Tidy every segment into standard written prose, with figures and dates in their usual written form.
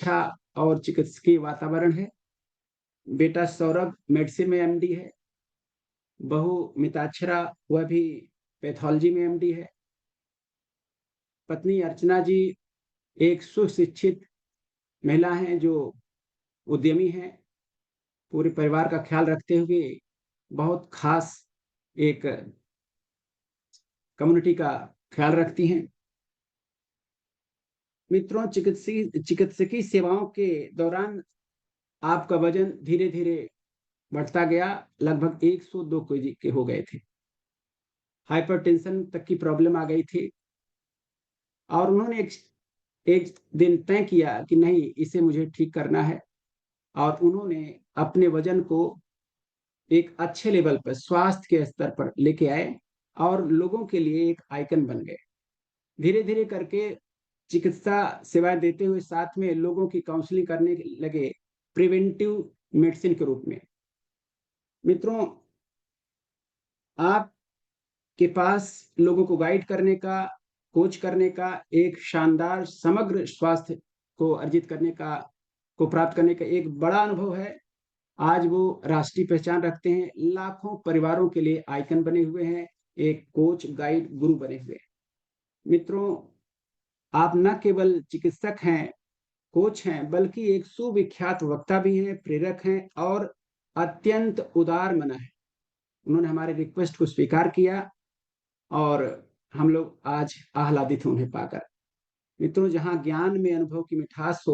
अच्छा और चिकित्सकीय वातावरण है। बेटा सौरभ मेडिसिन में एमडी है। बहू मिताक्षरा, वह भी पैथोलॉजी में एमडी है। पत्नी अर्चना जी एक सुशिक्षित महिला हैं जो उद्यमी हैं। पूरे परिवार का ख्याल रखते हुए बहुत खास एक कम्युनिटी का ख्याल रखती हैं। मित्रों, चिकित्सकीय सेवाओं के दौरान आपका वजन धीरे-धीरे बढ़ता गया, लगभग 102 केजी के हो गए थे। हाइपरटेंशन तक की प्रॉब्लम आ गई थी और उन्होंने एक एक दिन तय किया कि नहीं, इसे मुझे ठीक करना है और उन्होंने अपने वजन को एक अच्छे लेवल पर, स्वास्थ्य के स्तर पर लेके आए और लोगों के लिए एक आइकन बन गए। धीरे-धीरे करके चिकित्सा सेवाएँ देते हुए साथ में लोगों की काउंसलिंग करने लगे प्रिवेंटिव मेडिसिन के रूप में। मित्रों, आपके पास लोगों को गाइड करने का, कोच करने का, एक शानदार समग्र स्वास्थ्य को अर्जित करने का, को प्राप्त करने का एक बड़ा अनुभव है। आज वो राष्ट्रीय पहचान रखते हैं, लाखों परिवारों के लिए आइकन बने हुए हैं, एक कोच, गाइड, गुरु बने हुए हैं। मित्रों, आप न केवल चिकित्सक हैं, कोच हैं, बल्कि एक सुविख्यात वक्ता भी हैं, प्रेरक हैं और अत्यंत उदार मन है। उन्होंने हमारे रिक्वेस्ट को स्वीकार किया और हम लोग आज आह्लादित हैं उन्हें पाकर। मित्रों, जहाँ ज्ञान में अनुभव की मिठास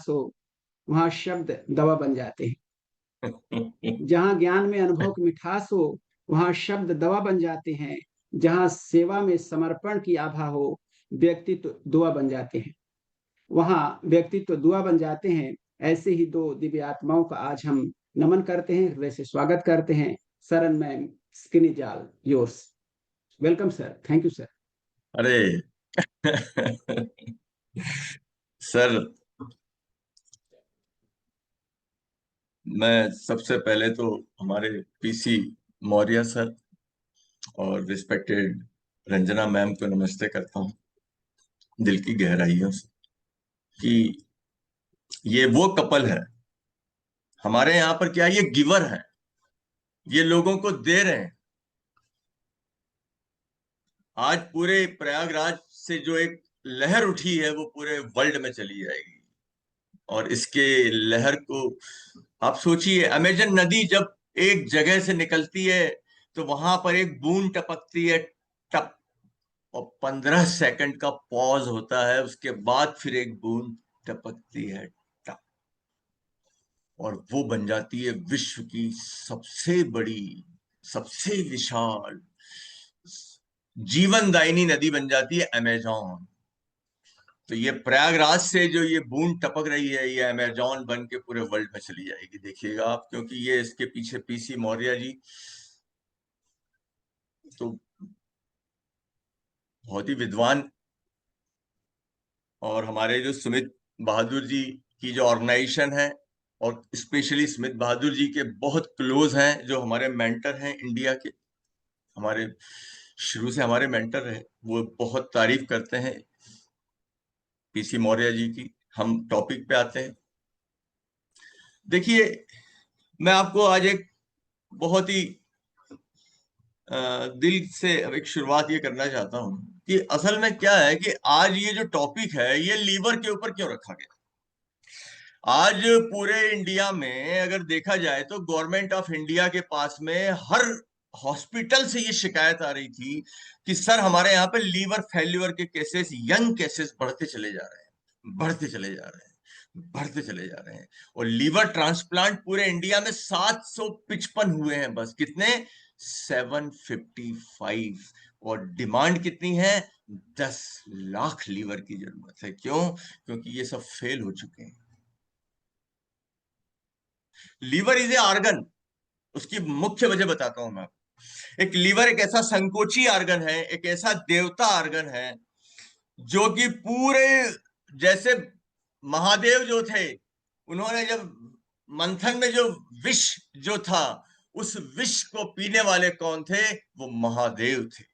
हो, वहाँ शब्द दवा बन जाते हैं। जहाँ ज्ञान में अनुभव की मिठास हो, वहाँ शब्द दवा बन जाते हैं। जहाँ सेवा में समर्पण की आभा हो, व्यक्तित्व दुआ बन जाते हैं। वहाँ व्यक्तित्व दुआ बन जाते हैं। ऐसे ही दो दिव्य आत्माओं का आज हम नमन करते हैं, हृदय से स्वागत करते हैं। सरन मैम, स्किनी जाल, yours. Welcome sir, thank you sir. अरे सर, मैं सबसे पहले तो हमारे पीसी मौर्य सर और रिस्पेक्टेड रंजना मैम को नमस्ते करता हूँ दिल की गहराइयों से कि ये वो कपल है। हमारे यहाँ पर क्या, ये गिवर है, ये लोगों को दे रहे हैं। आज पूरे प्रयागराज से जो एक लहर उठी है वो पूरे वर्ल्ड में चली जाएगी। और इसके लहर को आप सोचिए, अमेजन नदी जब एक जगह से निकलती है तो वहां पर एक बूंद टपकती है, टप, और 15 सेकंड का पॉज होता है, उसके बाद फिर एक बूंद टपकती है, टप, और वो बन जाती है विश्व की सबसे बड़ी, सबसे विशाल, जीवनदायिनी नदी बन जाती है अमेजोन। तो ये प्रयागराज से जो ये बूंद टपक रही है, ये अमेजोन बन के पूरे वर्ल्ड में चली जाएगी, देखिएगा आप। क्योंकि ये इसके पीछे पीसी मौर्य जी तो बहुत ही विद्वान, और हमारे जो सुमित बहादुर जी की जो ऑर्गेनाइजेशन है, और स्पेशली सुमित बहादुर जी के बहुत क्लोज हैं, जो हमारे मेंटर हैं इंडिया के, हमारे शुरू से हमारे मेंटर रहे, वो बहुत तारीफ करते हैं पीसी मौर्य जी की। हम टॉपिक पे आते हैं। देखिए, मैं आपको आज एक बहुत ही दिल से एक शुरुआत ये करना चाहता हूं कि असल में क्या है कि आज ये जो टॉपिक है ये लीवर के ऊपर क्यों रखा गया। आज पूरे इंडिया में अगर देखा जाए तो गवर्नमेंट ऑफ इंडिया के पास में हर हॉस्पिटल से ये शिकायत आ रही थी कि सर हमारे यहाँ पे लीवर फेल्यूर के केसेस, यंग केसेस बढ़ते चले जा रहे हैं, बढ़ते चले जा रहे हैं, बढ़ते चले जा रहे हैं। और लीवर ट्रांसप्लांट पूरे इंडिया में 755 हुए हैं बस। कितने? 755। और डिमांड कितनी है? 10 लाख लीवर की जरूरत है। क्यों? क्योंकि ये सब फेल हो चुके हैं। लीवर इज ए आर्गन, उसकी मुख्य वजह बताता हूं मैं। एक लीवर एक ऐसा संकोची आर्गन है, एक ऐसा देवता आर्गन है जो कि पूरे, जैसे महादेव जो थे, उन्होंने जब मंथन में जो विष जो था, उस विष को पीने वाले कौन थे? वो महादेव थे।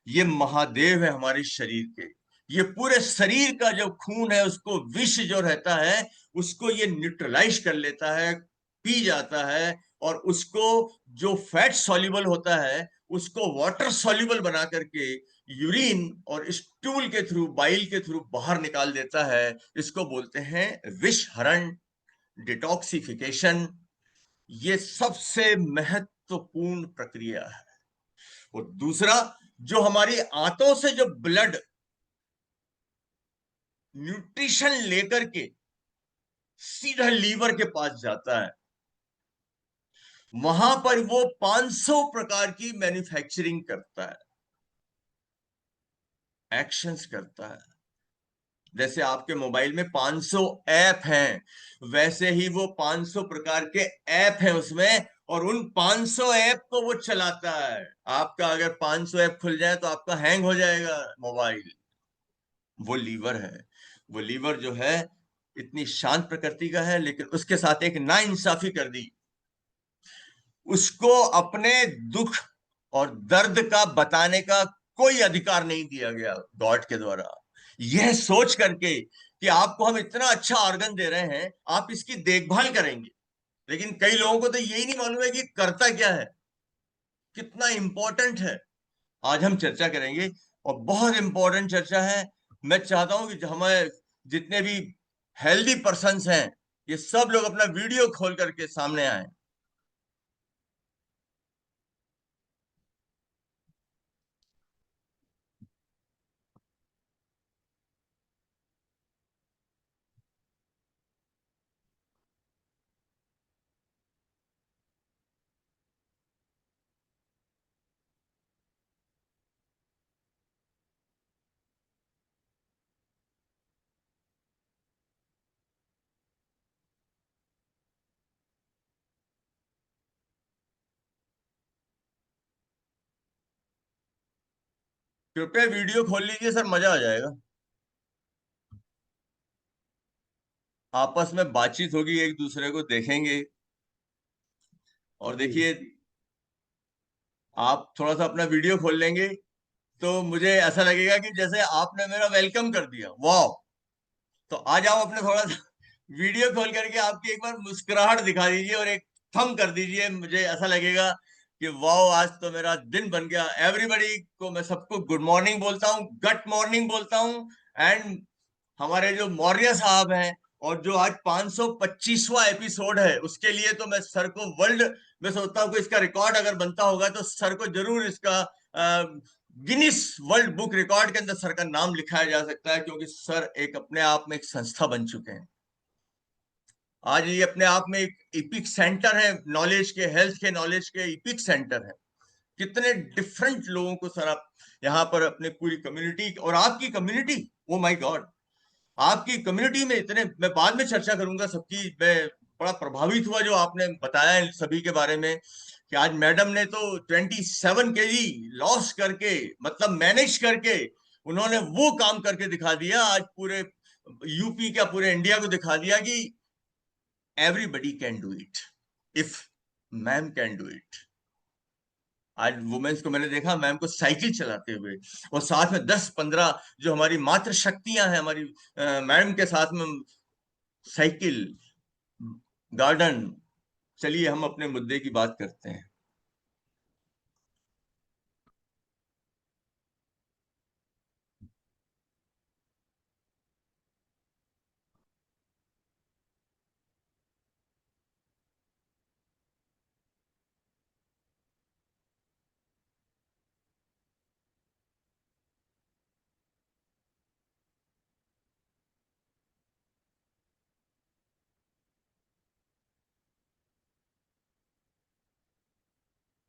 ये महादेव है हमारे शरीर के। ये पूरे शरीर का जो खून है उसको, विष जो रहता है उसको ये न्यूट्रलाइज कर लेता है, पी जाता है, और उसको जो फैट सॉल्युबल होता है उसको वाटर सॉल्युबल बना करके यूरिन और स्टूल के थ्रू, बाइल के थ्रू बाहर निकाल देता है। इसको बोलते हैं विष हरण, डिटॉक्सिफिकेशन। ये सबसे महत्वपूर्ण प्रक्रिया है। और दूसरा, जो हमारी आंतों से जो ब्लड न्यूट्रिशन लेकर के सीधा लीवर के पास जाता है, वहां पर वो 500 प्रकार की मैन्युफैक्चरिंग करता है, एक्शंस करता है। जैसे आपके मोबाइल में 500 ऐप हैं, वैसे ही वो 500 प्रकार के ऐप हैं उसमें, और उन 500 ऐप को वो चलाता है। आपका अगर 500 ऐप खुल जाए तो आपका हैंग हो जाएगा मोबाइल। वो लीवर है। वो लीवर जो है इतनी शांत प्रकृति का है, लेकिन उसके साथ एक नाइंसाफी कर दी। उसको अपने दुख और दर्द का बताने का कोई अधिकार नहीं दिया गया गॉड के द्वारा, यह सोच करके कि आपको हम इतना अच्छा ऑर्गन दे रहे हैं, आप इसकी देखभाल करेंगे। लेकिन कई लोगों को तो यही नहीं मालूम है कि करता क्या है, कितना इंपॉर्टेंट है। आज हम चर्चा करेंगे, और बहुत इंपॉर्टेंट चर्चा है। मैं चाहता हूं कि हमारे जितने भी हेल्दी पर्सन्स हैं, ये सब लोग अपना वीडियो खोल करके सामने आए। कृपया वीडियो खोल लीजिए सर, मजा आ जाएगा। आपस में बातचीत होगी, एक दूसरे को देखेंगे। और जी। देखिए, आप थोड़ा सा अपना वीडियो खोल लेंगे तो मुझे ऐसा लगेगा कि जैसे आपने मेरा वेलकम कर दिया। वाह! तो आ जाओ, अपने थोड़ा सा वीडियो खोल करके आपकी एक बार मुस्कुराहट दिखा दीजिए और एक थम कर दीजिए। मुझे ऐसा लगेगा कि वाह, आज तो मेरा दिन बन गया। एवरीबॉडी को मैं सबको गुड मॉर्निंग बोलता हूँ, गट मॉर्निंग बोलता हूँ। एंड हमारे जो मौर्य साहब हैं, और जो आज 525वां एपिसोड है, उसके लिए तो मैं सर को वर्ल्ड में सोचता हूँ कि इसका रिकॉर्ड अगर बनता होगा तो सर को जरूर इसका गिनीज वर्ल्ड बुक रिकॉर्ड के अंदर सर का नाम लिखाया जा सकता है, क्योंकि सर एक अपने आप में एक संस्था बन चुके हैं। आज ये अपने आप में एक इपिक सेंटर है, नॉलेज के, हेल्थ के नॉलेज के इपिक सेंटर है। कितने डिफरेंट लोगों को सर आप यहाँ पर अपने पूरी कम्युनिटी, और आपकी कम्युनिटी, ओ माय गॉड, आपकी कम्युनिटी में इतने, मैं बाद में चर्चा करूंगा सबकी। मैं बड़ा प्रभावित हुआ जो आपने बताया इन सभी के बारे में, कि आज मैडम ने तो 27 kg लॉस करके, मतलब मैनेज करके, उन्होंने वो काम करके दिखा दिया। आज पूरे यूपी का, पूरे इंडिया को दिखा दिया कि everybody can do it if ma'am can do it. आज वुमेन्स को मैंने देखा, मैम को साइकिल चलाते हुए, और साथ में 10-15 जो हमारी मातृ शक्तियां हैं हमारी, मैडम के साथ में साइकिल, गार्डन। चलिए हम अपने मुद्दे की बात करते हैं।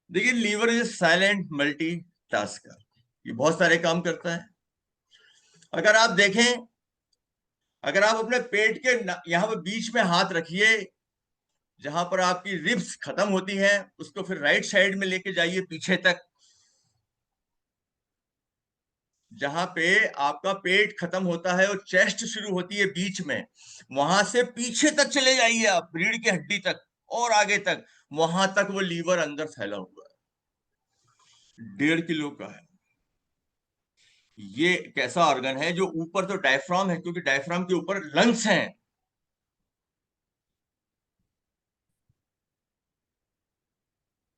देखिए, liver is silent multi tasker, ये बहुत सारे काम करता है। अगर आप देखें, अगर आप अपने पेट के यहाँ पे बीच में हाथ रखिए, जहां पर आपकी रिब्स खत्म होती है, उसको फिर राइट साइड में लेके जाइए पीछे तक, जहां पे आपका पेट खत्म होता है और चेस्ट शुरू होती है बीच में, वहां से पीछे तक चले जाइए आप, रीढ़ की हड्डी तक और आगे तक, वहां तक वो लीवर अंदर फैला हुआ है। 1.5 किलो का है। ये कैसा ऑर्गन है जो ऊपर तो डायफ्राम है, क्योंकि डायफ्राम के ऊपर लंग्स हैं।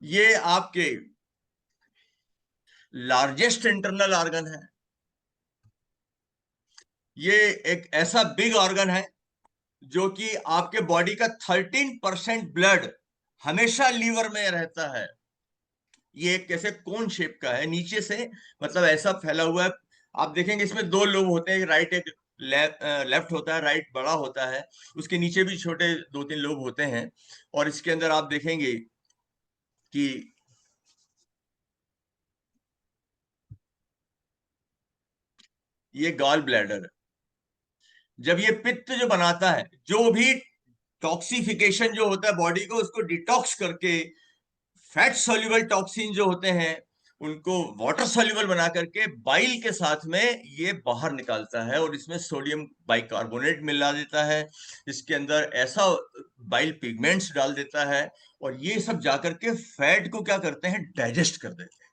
ये आपके लार्जेस्ट इंटरनल ऑर्गन है। ये एक ऐसा बिग ऑर्गन है जो कि आपके बॉडी का 13% ब्लड हमेशा लीवर में रहता है। ये एक कैसे कोन शेप का है नीचे से, मतलब ऐसा फैला हुआ है। आप देखेंगे इसमें दो लोब होते हैं, एक राइट एक लेफ्ट होता है, राइट बड़ा होता है, उसके नीचे भी छोटे दो तीन लोब होते हैं। और इसके अंदर आप देखेंगे कि ये गॉल ब्लैडर है। जब ये पित्त जो बनाता है, जो भी टॉक्सिफिकेशन जो होता है बॉडी को उसको डिटॉक्स करके फैट सोल्यूबल टॉक्सिन जो होते हैं उनको वाटर सोल्यूबल बना करके बाइल के साथ में ये बाहर निकालता है, और इसमें सोडियम बाइकार्बोनेट मिला देता है। इसके अंदर ऐसा बाइल पिगमेंट्स डाल देता है, और ये सब जाकर के फैट को क्या करते हैं, डाइजेस्ट कर देते हैं।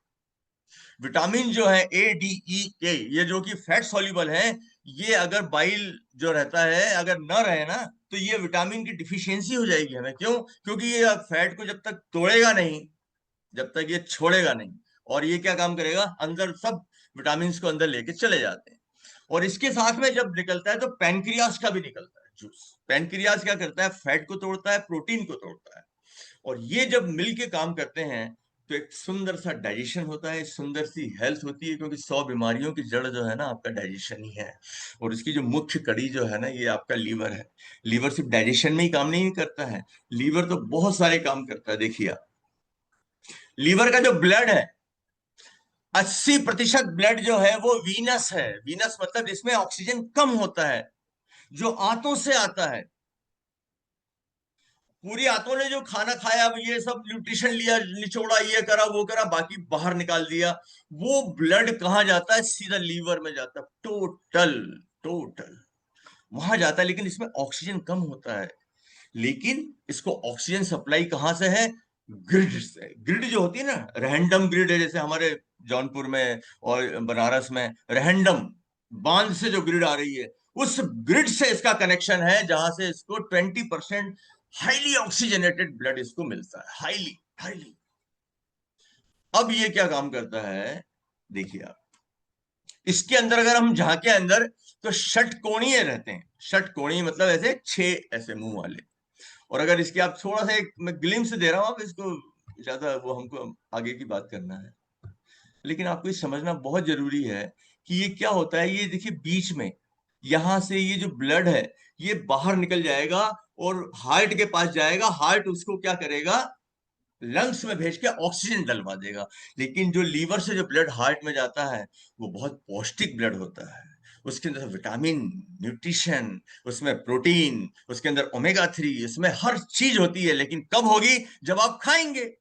विटामिन जो है A, D, E, K, ये जो कि फैट सॉल्युबल है, ये अगर बाइल जो रहता है अगर न रहे ना, तो ये विटामिन की डिफिशियंसी हो जाएगी हमें। क्यों? क्योंकि ये फैट को जब तक तोड़ेगा नहीं, जब तक ये छोड़ेगा नहीं, और ये क्या काम करेगा, अंदर सब विटामिन को अंदर लेके चले जाते हैं। और इसके साथ में जब निकलता है तो पैनक्रियास का भी निकलता है जूस। पैनक्रियास क्या करता है, फैट को तोड़ता है, प्रोटीन को तोड़ता है, और ये जब मिलके काम करते हैं तो एक सुंदर सा डाइजेशन होता है, सुंदर सी हेल्थ होती है। क्योंकि 100 बीमारियों की जड़ जो है ना आपका डाइजेशन ही है। और इसकी जो मुख्य कड़ी जो है ना ये आपका लीवर है। लीवर सिर्फ डाइजेशन में ही काम नहीं करता है, लीवर तो बहुत सारे काम करता है। देखिए आप, लीवर का जो ब्लड है, 80% ब्लड जो है वो वीनस है। वीनस मतलब इसमें ऑक्सीजन कम होता है, जो आंतों से आता है। पूरी आंतों ने जो खाना खाया, अब ये सब न्यूट्रिशन लिया, निचोड़ा, ये करा वो करा, बाकी बाहर निकाल दिया। वो ब्लड कहाँ जाता है, सीधा लीवर में जाता है। टोटल टोटल वहां जाता है, लेकिन इसमें ऑक्सीजन कम होता है। लेकिन इसको ऑक्सीजन सप्लाई कहां से है, ग्रिड से। ग्रिड जो होती है ना, रैंडम ग्रिड है, जैसे हमारे जौनपुर में और बनारस में रैंडम बांध से जो ग्रिड आ रही है, उस ग्रिड से इसका कनेक्शन है, जहां से इसको 20% हाईली ऑक्सीजनेटेड ब्लड इसको मिलता है। Highly highly. अब ये क्या काम करता है, देखिए आप, इसके अंदर अगर हम झांके अंदर तो षटकोणीय रहते हैं। षटकोणीय मतलब ऐसे 6 ऐसे मुंह वाले। और अगर इसके आप थोड़ा सा एक मैं ग्लिम्स दे रहा हूं, आप इसको ज्यादा वो हमको आगे की बात करना है, लेकिन आपको ये समझना बहुत जरूरी है कि ये क्या होता है। ये देखिए बीच में, यहां से ये जो ब्लड है ये बाहर निकल जाएगा और हार्ट के पास जाएगा। हार्ट उसको क्या करेगा, लंग्स में भेज के ऑक्सीजन डलवा देगा। लेकिन जो लीवर से जो ब्लड हार्ट में जाता है वो बहुत पौष्टिक ब्लड होता है। उसके अंदर विटामिन, न्यूट्रिशन, उसमें प्रोटीन, उसके अंदर ओमेगा 3, इसमें हर चीज होती है। लेकिन कब होगी, जब आप खाएंगे।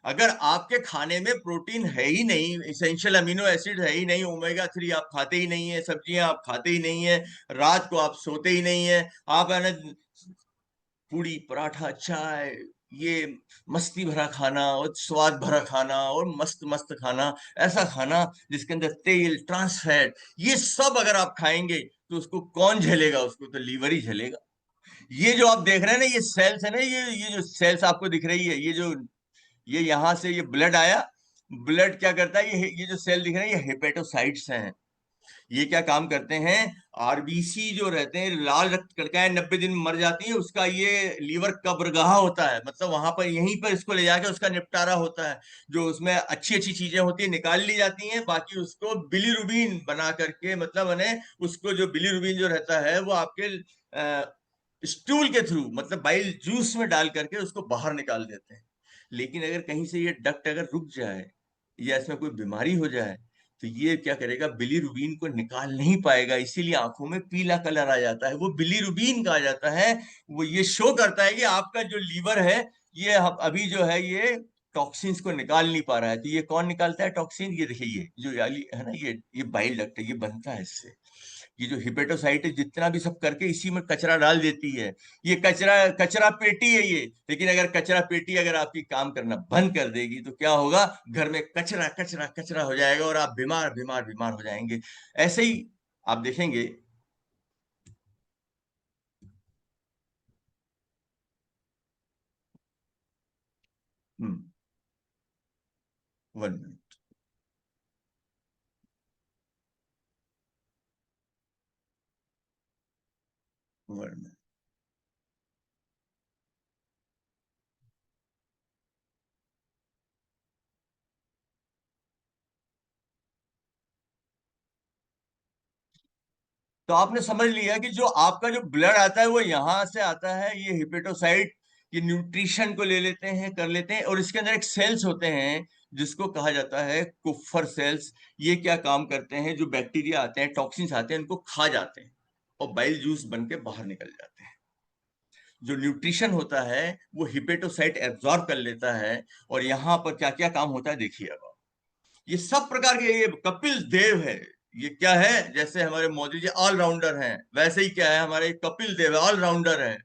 अगर आपके खाने में प्रोटीन है ही नहीं, इसेंशियल अमीनो एसिड है ही नहीं, ओमेगा 3 आप खाते ही नहीं है, सब्जियां आप खाते ही नहीं है, रात को आप सोते ही नहीं है, आप है ना पूड़ी पराठा चाय, ये मस्ती भरा खाना और स्वाद भरा खाना और मस्त मस्त खाना, ऐसा खाना जिसके अंदर तेल, ट्रांस फैट, ये सब अगर आप खाएंगे तो उसको कौन झेलेगा, उसको तो लीवर ही झेलेगा। ये जो आप देख रहे हैं ना, ये सेल्स है ना, ये जो सेल्स आपको दिख रही है, ये जो ये यहां से ये ब्लड आया, ब्लड क्या करता है, ये जो सेल दिख रहे हैं ये हेपेटोसाइट्स हैं। ये क्या काम करते हैं, आरबीसी जो रहते हैं, लाल रक्त कणिकाएं 90 दिन में मर जाती है, उसका ये लीवर कब्रगाह होता है। मतलब वहां पर यहीं पर इसको ले जाके उसका निपटारा होता है। जो उसमें अच्छी अच्छी चीजें होती है निकाल ली जाती हैं, बाकी उसको बिलीरुबिन बना करके, मतलब उसको जो बिलीरुबिन जो रहता है वो आपके स्टूल के थ्रू, मतलब बाइल जूस में डाल करके उसको बाहर निकाल देते हैं। लेकिन अगर कहीं से ये डक्ट अगर रुक जाए या इसमें कोई बीमारी हो जाए तो ये क्या करेगा, बिलीरुबिन को निकाल नहीं पाएगा। इसीलिए आंखों में पीला कलर आ जाता है, वो बिलीरुबिन का आ जाता है। वो ये शो करता है कि आपका जो लीवर है ये अभी जो है ये टॉक्सिन्स को निकाल नहीं पा रहा है। तो ये कौन निकालता है टॉक्सिन, ये देखिए, ये जो याली है ना, ये बाइल डक्ट है, ये बनता है इससे। ये जो हिपेटोसाइट है जितना भी सब करके इसी में कचरा डाल देती है। ये कचरा कचरा पेटी है ये। लेकिन अगर कचरा पेटी अगर आपकी काम करना बंद कर देगी तो क्या होगा, घर में कचरा कचरा कचरा हो जाएगा और आप बीमार बीमार बीमार हो जाएंगे। ऐसे ही आप देखेंगे। हम्म। 1 मिनट। वन। तो आपने समझ लिया कि जो आपका जो ब्लड आता है वो यहां से आता है, ये हिपेटोसाइट ये न्यूट्रिशन को ले लेते हैं, कर लेते हैं, और इसके अंदर एक सेल्स होते हैं जिसको कहा जाता है कुफर सेल्स। ये क्या काम करते हैं, जो बैक्टीरिया आते हैं, टॉक्सिन्स आते हैं, उनको खा जाते हैं और बाइल जूस बन के बाहर निकल जाते हैं। जो न्यूट्रिशन होता है वो हिपेटोसाइट एब्जॉर्ब कर लेता है। और यहाँ पर क्या क्या काम होता है देखिए अब। ये सब प्रकार के, ये कपिल देव है। ये क्या है, जैसे हमारे मोदी जी ऑलराउंडर हैं, वैसे ही क्या है हमारे कपिल देव ऑलराउंडर है।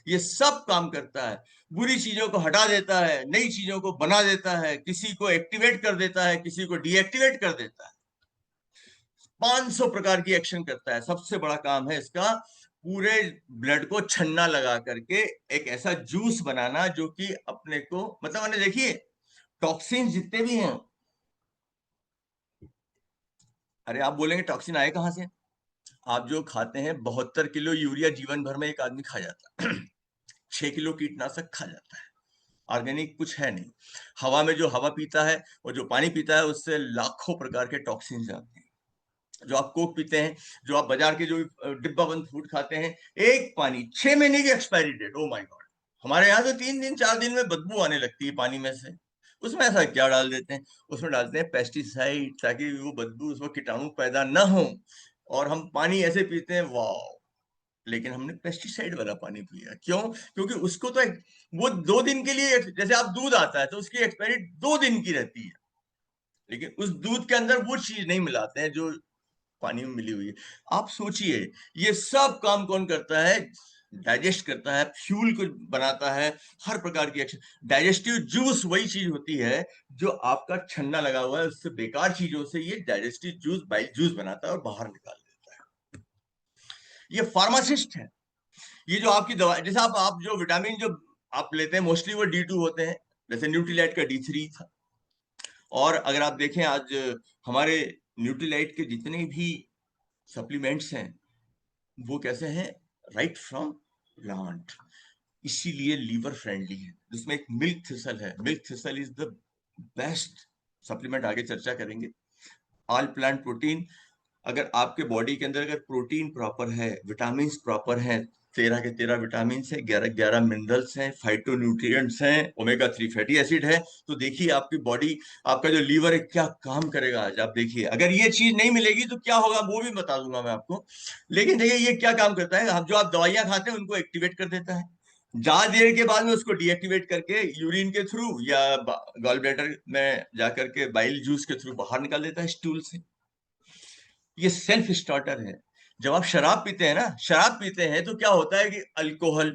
ये सब काम करता है, बुरी चीजों को हटा देता है, नई चीजों को बना देता है, किसी को एक्टिवेट कर देता है, किसी को डीएक्टिवेट कर देता है। 500 प्रकार की एक्शन करता है। सबसे बड़ा काम है इसका पूरे ब्लड को छन्ना लगा करके एक ऐसा जूस बनाना जो कि अपने को, मतलब मैंने देखिए टॉक्सिन जितने भी हैं। अरे आप बोलेंगे टॉक्सिन आए कहां से? आप जो खाते हैं 72 किलो यूरिया जीवन भर में एक आदमी खा जाता है। 6 किलो कीटनाशक खा जाता है। ऑर्गेनिक कुछ है नहीं। हवा में जो हवा पीता है और जो पानी पीता है उससे लाखों प्रकार के टॉक्सिन जाते हैं। जो आप कोक पीते हैं, जो आप बाजार के जो डिब्बा बंद फूड खाते हैं, एक पानी 6 महीने की expiry date. Oh my God. हमारे यहाँ तो 3 दिन 4 दिन में बदबू आने लगती है पानी में से। उसमें ऐसा क्या डाल देते हैं? उसमें डालते हैं पेस्टिसाइड ताकि वो बदबू, उसमें कीटाणु पैदा ना हो। और हम पानी ऐसे पीते हैं, वाह। लेकिन हमने पेस्टिसाइड वाला पानी पिया, क्यों? क्योंकि उसको तो वो 2 दिन के लिए, जैसे आप दूध आता है तो उसकी एक्सपायरी 2 दिन की रहती है। लेकिन उस दूध के अंदर वो चीज नहीं मिलाते हैं जो पानी में मिली हुई है। आप सोचिए, ये सब काम कौन करता है? डाइजेस्ट करता है, फ्यूल को बनाता है, हर प्रकार की एक्शन। डाइजेस्टिव जूस वही चीज होती है जो आपका छन्ना लगा हुआ है उससे बेकार चीजों से ये डाइजेस्टिव जूस, बाइल जूस बनाता है और बाहर निकाल देता है। ये फार्मासिस्ट है। ये जो आपकी दवा, जैसे आप जो विटामिन जो आप लेते हैं मोस्टली वो D2 होते हैं। जैसे न्यूट्रीलाइट का D3 था। और अगर आप देखें आज हमारे न्यूट्रीलाइट के जितने भी सप्लीमेंट्स हैं वो कैसे हैं? Right from plant. इसीलिए लीवर फ्रेंडली है। जिसमें एक मिल्क थिसल है। Milk thistle is the best supplement, आगे चर्चा करेंगे। All plant protein. अगर आपके बॉडी के अंदर अगर प्रोटीन प्रॉपर है, विटामिन प्रॉपर हैं, 13 के 13 विटामिन है, 11 11 मिनरल्स हैं, फाइटोन्यूट्रिएंट्स हैं, ओमेगा 3 फैटी एसिड है, तो देखिए आपकी बॉडी, आपका जो लीवर है क्या काम करेगा। आज आप देखिए, अगर ये चीज नहीं मिलेगी तो क्या होगा वो भी बता दूंगा मैं आपको। लेकिन देखिए ये क्या काम करता है, हम जो आप दवाइयां खाते हैं उनको एक्टिवेट कर देता है। ज्यादा देर के बाद में उसको डीएक्टिवेट करके यूरिन के थ्रू या गॉल ब्लैडर में जाकर के बाइल जूस के थ्रू बाहर निकाल देता है, स्टूल से। ये सेल्फ स्टार्टर है। जब आप शराब पीते हैं ना, शराब पीते हैं तो क्या होता है कि अल्कोहल,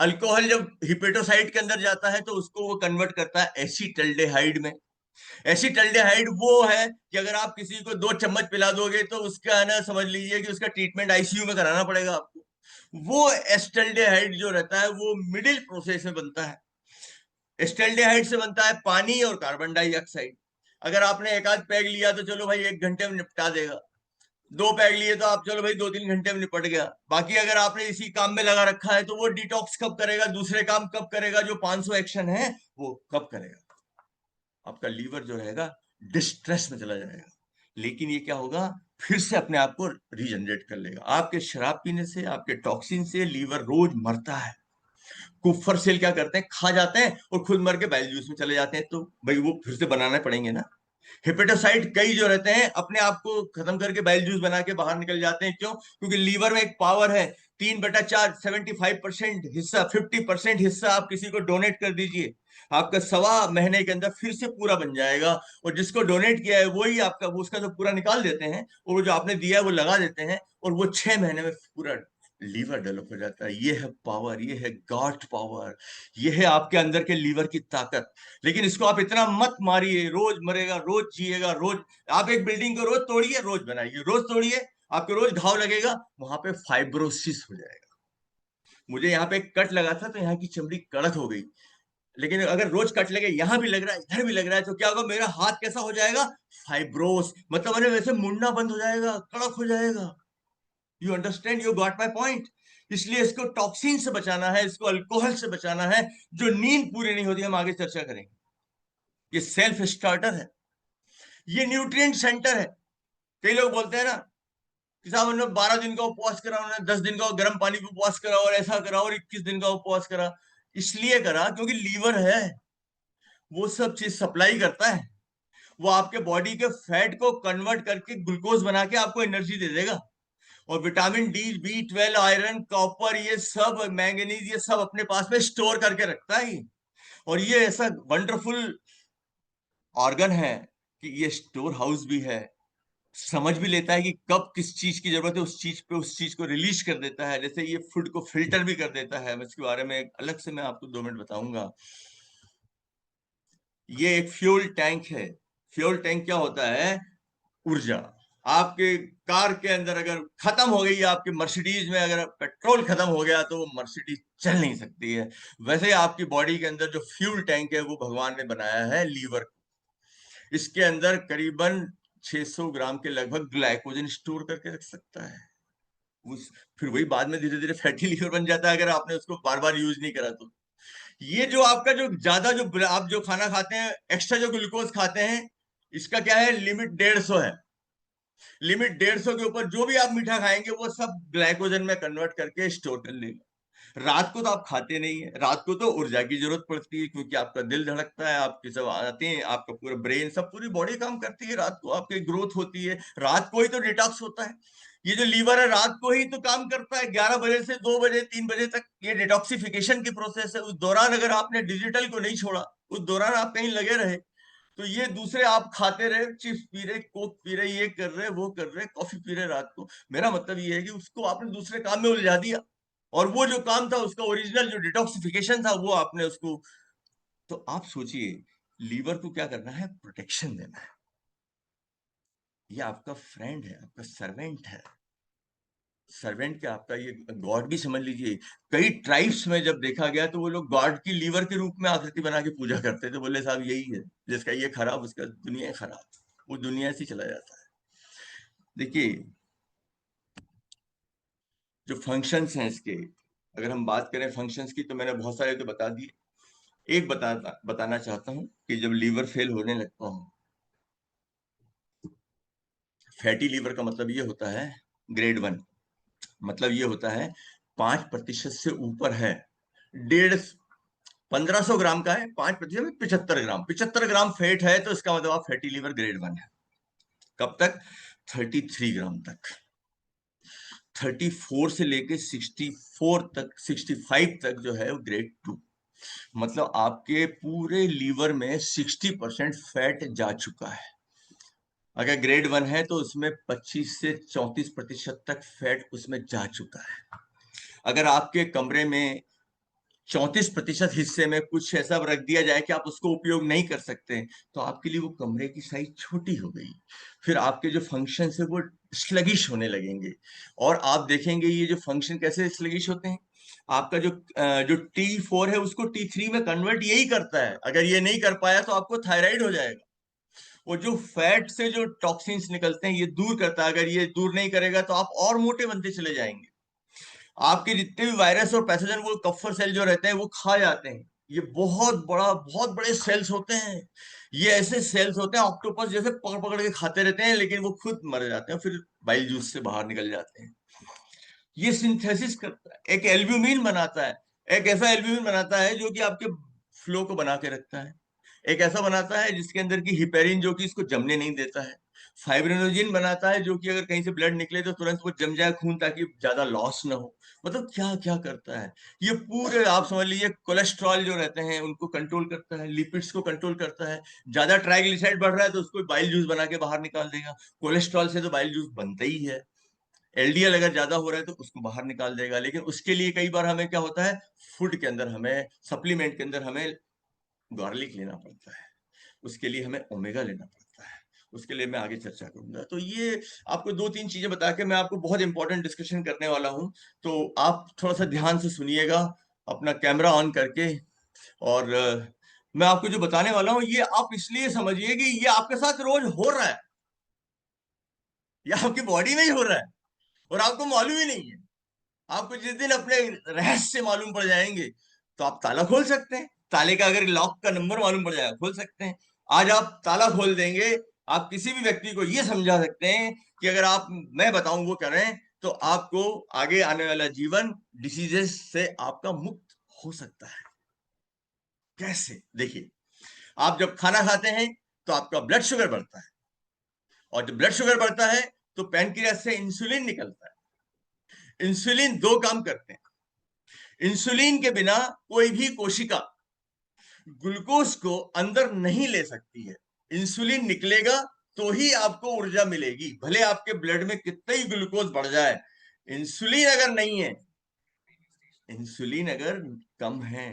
अल्कोहल जब हिपेटोसाइट के अंदर जाता है तो उसको वो कन्वर्ट करता है एसीटल्डेहाइड में। एसीटल्डेहाइड वो है कि अगर आप किसी को 2 चम्मच पिला दोगे तो उसका है ना, समझ लीजिए कि उसका ट्रीटमेंट आईसीयू में कराना पड़ेगा आपको। वो एस्टल्डेहाइड जो रहता है वो मिडिल प्रोसेस में बनता है। एस्टल्डेहाइड से बनता है पानी और कार्बन डाइऑक्साइड। अगर आपने एक आध पैग लिया तो चलो भाई 1 घंटे में निपटा देगा। 2 पैग लिए तो आप चलो भाई 2 3 घंटे में निपट गया। बाकी अगर आपने इसी काम में लगा रखा है तो वो डिटॉक्स कब करेगा, दूसरे काम कब करेगा, जो 500 एक्शन है वो कब करेगा? आपका लीवर जो रहेगा डिस्ट्रेस में चला जाएगा। लेकिन ये क्या होगा, फिर से अपने आप को रीजनरेट कर लेगा। आपके शराब पीने से, आपके टॉक्सिन से लीवर रोज मरता है। कुफर सेल क्या करते हैं, खा जाते हैं और खुद मर के बाइल जूस में चले जाते हैं। तो भाई वो फिर से बनाने पड़ेंगे ना। हेपेटोसाइट कई जो रहते हैं अपने आप को खत्म करके बाइल जूस बना के बाहर निकल जाते हैं। क्यों? क्योंकि लीवर में एक पावर है, 3/4, 75% हिस्सा, 50% हिस्सा आप किसी को डोनेट कर दीजिए, आपका 1.25 महीने के अंदर फिर से पूरा बन जाएगा। और जिसको डोनेट किया है वही आपका, वो उसका जो पूरा निकाल देते हैं और जो आपने दिया है वो लगा देते हैं, और वो 6 महीने में पूरा लीवर डेवलप हो जाता है। ये है पावर, ये है गॉड पावर, ये है आपके अंदर के लीवर की ताकत। लेकिन इसको आप इतना मत मारिए, रोज मरेगा, रोज जिएगा, रोज। आप एक बिल्डिंग को रोज तोड़िए, रोज बनाइए, रोज तोड़िए, आपको रोज घाव लगेगा, वहां पे फाइब्रोसिस हो जाएगा। मुझे यहाँ पे एक कट लगा था तो यहाँ की चमड़ी कड़क हो गई, लेकिन अगर रोज कट लगे, यहाँ भी लग रहा है, इधर भी लग रहा है, तो क्या होगा? मेरा हाथ कैसा हो जाएगा? फाइब्रोस, मतलब मैंने वैसे मुड़ना बंद हो जाएगा, कड़क हो जाएगा। You understand? You got my point? इसलिए इसको टॉक्सिन से बचाना है, इसको अल्कोहल से बचाना है। जो नींद पूरी नहीं होती, हम आगे चर्चा करेंगे। ये सेल्फ स्टार्टर है, ये न्यूट्रिएंट सेंटर है। कई लोग बोलते हैं ना कि साहब उन्होंने 12 दिन का उपवास करा, उन्होंने 10 दिन का गर्म पानी का उपवास करा, और ऐसा करा, और 21 दिन का उपवास करा। इसलिए करा क्योंकि लीवर है, वो सब चीज सप्लाई करता है। वो आपके बॉडी के फैट को कन्वर्ट करके ग्लूकोज बना के आपको एनर्जी दे देगा। और vitamin D, B12, iron, copper, ये सब, मैंगनीज, ये सब अपने पास में स्टोर करके रखता है। और ये ऐसा वंडरफुल ऑर्गन है कि ये स्टोर हाउस भी है, समझ भी लेता है कि कब किस चीज की जरूरत है, उस चीज पे उस चीज को रिलीज कर देता है। जैसे ये फूड को फिल्टर भी कर देता है, इसके बारे में अलग से मैं आपको 2 मिनट बताऊंगा। ये एक फ्यूल टैंक है। फ्यूल टैंक क्या होता है? ऊर्जा। आपके कार के अंदर अगर खत्म हो गई, आपकी मर्सिडीज में अगर पेट्रोल खत्म हो गया, तो वो मर्सिडीज चल नहीं सकती है। वैसे आपकी बॉडी के अंदर जो फ्यूल टैंक है वो भगवान ने बनाया है लीवर। इसके अंदर करीबन 600 ग्राम के लगभग ग्लाइकोजन स्टोर करके रख सकता है। उस फिर वही बाद में धीरे धीरे फैटी लीवर बन जाता है, अगर आपने उसको बार बार यूज नहीं करा तो। ये जो आपका जो ज्यादा जो आप जो खाना खाते हैं, एक्स्ट्रा जो ग्लूकोज खाते हैं, इसका क्या है? लिमिट 150 है। लिमिट 150 के ऊपर जो भी आप मीठा खाएंगे वो सब ग्लाइकोजन में कन्वर्ट करके स्टोर कर लेगा। रात को तो आप खाते नहीं है, रात को तो ऊर्जा की जरूरत पड़ती है, क्योंकि आपका दिल धड़कता है, आपकी सब आते हैं, आपका पूरा ब्रेन, सब पूरी बॉडी काम करती है रात को, आपकी ग्रोथ होती है, रात को ही तो डिटॉक्स होता है। ये जो लीवर है रात को ही तो काम करता है, 11 बजे से 2 बजे 3 बजे तक ये डिटॉक्सिफिकेशन की प्रोसेस है। उस दौरान अगर आपने डिजिटल को नहीं छोड़ा, उस दौरान आप कहीं लगे रहे, तो ये दूसरे आप खाते रहे, चिप्स पी रहे, कोक पी रहे, ये कर रहे, वो कर रहे, कॉफी पी रहे रात को। मेरा मतलब ये है कि उसको आपने दूसरे काम में उलझा दिया, और वो जो काम था उसका ओरिजिनल जो डिटॉक्सिफिकेशन था वो आपने उसको। तो आप सोचिए, लीवर को क्या करना है? प्रोटेक्शन देना है। ये आपका फ्रेंड है, आपका सर्वेंट है। सर्वेंट क्या, आपका ये गॉड भी समझ लीजिए। कई ट्राइब्स में जब देखा गया तो वो लोग गॉड की लीवर के रूप में आकृति बना के पूजा करते थे। बोले साहब यही है, जिसका ये खराब उसका दुनिया खराब, वो दुनिया से चला जाता है। देखिए, जो फंक्शंस हैं इसके, अगर हम बात करें फंक्शंस की, तो मैंने बहुत सारे तो बता दिए। एक बताना चाहता हूँ कि जब लीवर फेल होने लगता है, फैटी लीवर का मतलब ये होता है, ग्रेड 1, मतलब ये होता है 5% से ऊपर है, 1500 ग्राम का है, 5% में 75 ग्राम, 75 ग्राम फैट है, तो इसका मतलब आप फैटी लीवर ग्रेड 1 है। कब तक? 33 ग्राम तक। 34 से लेके 64 तक, 65 तक जो है वो ग्रेड 2। मतलब आपके पूरे लीवर में 60% फैट जा चुका है। अगर ग्रेड 1 है तो उसमें 25 से 34% तक फैट उसमें जा चुका है। अगर आपके कमरे में 34% हिस्से में कुछ ऐसा रख दिया जाए कि आप उसको उपयोग नहीं कर सकते, तो आपके लिए वो कमरे की साइज छोटी हो गई। फिर आपके जो फंक्शन है वो स्लगिश होने लगेंगे। और आप देखेंगे ये जो फंक्शन कैसे स्लगिश होते हैं, आपका जो T4 है उसको T3 में कन्वर्ट यही करता है। अगर ये नहीं कर पाया तो आपको थायराइड हो जाएगा। वो जो फैट से जो टॉक्सिन्स निकलते हैं ये दूर करता है, अगर ये दूर नहीं करेगा तो आप और मोटे बनते चले जाएंगे। आपके जितने भी वायरस और पैथोजन वो कफर सेल जो रहते हैं वो खा जाते हैं। ये बहुत बड़े सेल्स होते हैं। ये ऐसे सेल्स होते हैं ऑक्टोपस जैसे, पकड़ पकड़ के खाते रहते हैं, लेकिन वो खुद मर जाते हैं, फिर बाइल जूस से बाहर निकल जाते हैं। ये सिंथेसिस करता है, एक एल्ब्यूमिन बनाता है, एक ऐसा एल्ब्यूमिन बनाता है जो कि आपके फ्लो को बना के रखता है। एक ऐसा बनाता है जिसके अंदर की हिपेरिन जो कि इसको जमने नहीं देता है, फाइब्रिनोजिन बनाता है जो कि अगर कहीं से ब्लड निकले तो तुरंत वो जम जाए खून, ताकि ज्यादा लॉस ना हो। मतलब क्या क्या करता है ये पूरे, आप समझ लीजिए कोलेस्ट्रॉल जो रहते हैं उनको कंट्रोल करता है, लिपिड्स को कंट्रोल करता है। ज्यादा ट्राइग्लिसराइड बढ़ रहा है तो उसको बाइल जूस बना के बाहर निकाल देगा, कोलेस्ट्रॉल से तो बाइल जूस बनता ही है। एलडीएल अगर ज्यादा हो रहा है तो उसको बाहर निकाल देगा। लेकिन उसके लिए कई बार हमें क्या होता है, फूड के अंदर हमें, सप्लीमेंट के अंदर हमें गार्लिक लेना पड़ता है, उसके लिए हमें ओमेगा लेना पड़ता है, उसके लिए मैं आगे चर्चा करूंगा। तो ये आपको दो तीन चीजें बता के मैं आपको बहुत इंपॉर्टेंट डिस्कशन करने वाला हूं, तो आप थोड़ा सा ध्यान से सुनिएगा अपना कैमरा ऑन करके। और मैं आपको जो बताने वाला हूं ये आप इसलिए समझिए कि ये आपके साथ रोज हो रहा है, ये आपकी बॉडी में ही हो रहा है और आपको मालूम ही नहीं है। आपको जिस दिन अपने रहस्य मालूम पड़ जाएंगे तो आप ताला खोल सकते हैं, ताले का अगर लॉक का नंबर मालूम पड़ जाएगा खोल सकते हैं। आज आप ताला खोल देंगे, आप किसी भी व्यक्ति को यह समझा सकते हैं कि अगर आप, मैं बताऊं वो करें तो आपको आगे आने वाला जीवन डिसीजेस से आपका मुक्त हो सकता है। कैसे, देखिए, आप जब खाना खाते हैं तो आपका ब्लड शुगर बढ़ता है, और जब ब्लड शुगर बढ़ता है तो पैनक्रियास से इंसुलिन निकलता है। इंसुलिन दो काम करते हैं। इंसुलिन के बिना कोई भी कोशिका ग्लूकोज को अंदर नहीं ले सकती है। इंसुलिन निकलेगा तो ही आपको ऊर्जा मिलेगी, भले आपके ब्लड में कितना ही ग्लूकोज बढ़ जाए। इंसुलिन अगर नहीं है, इंसुलिन अगर कम है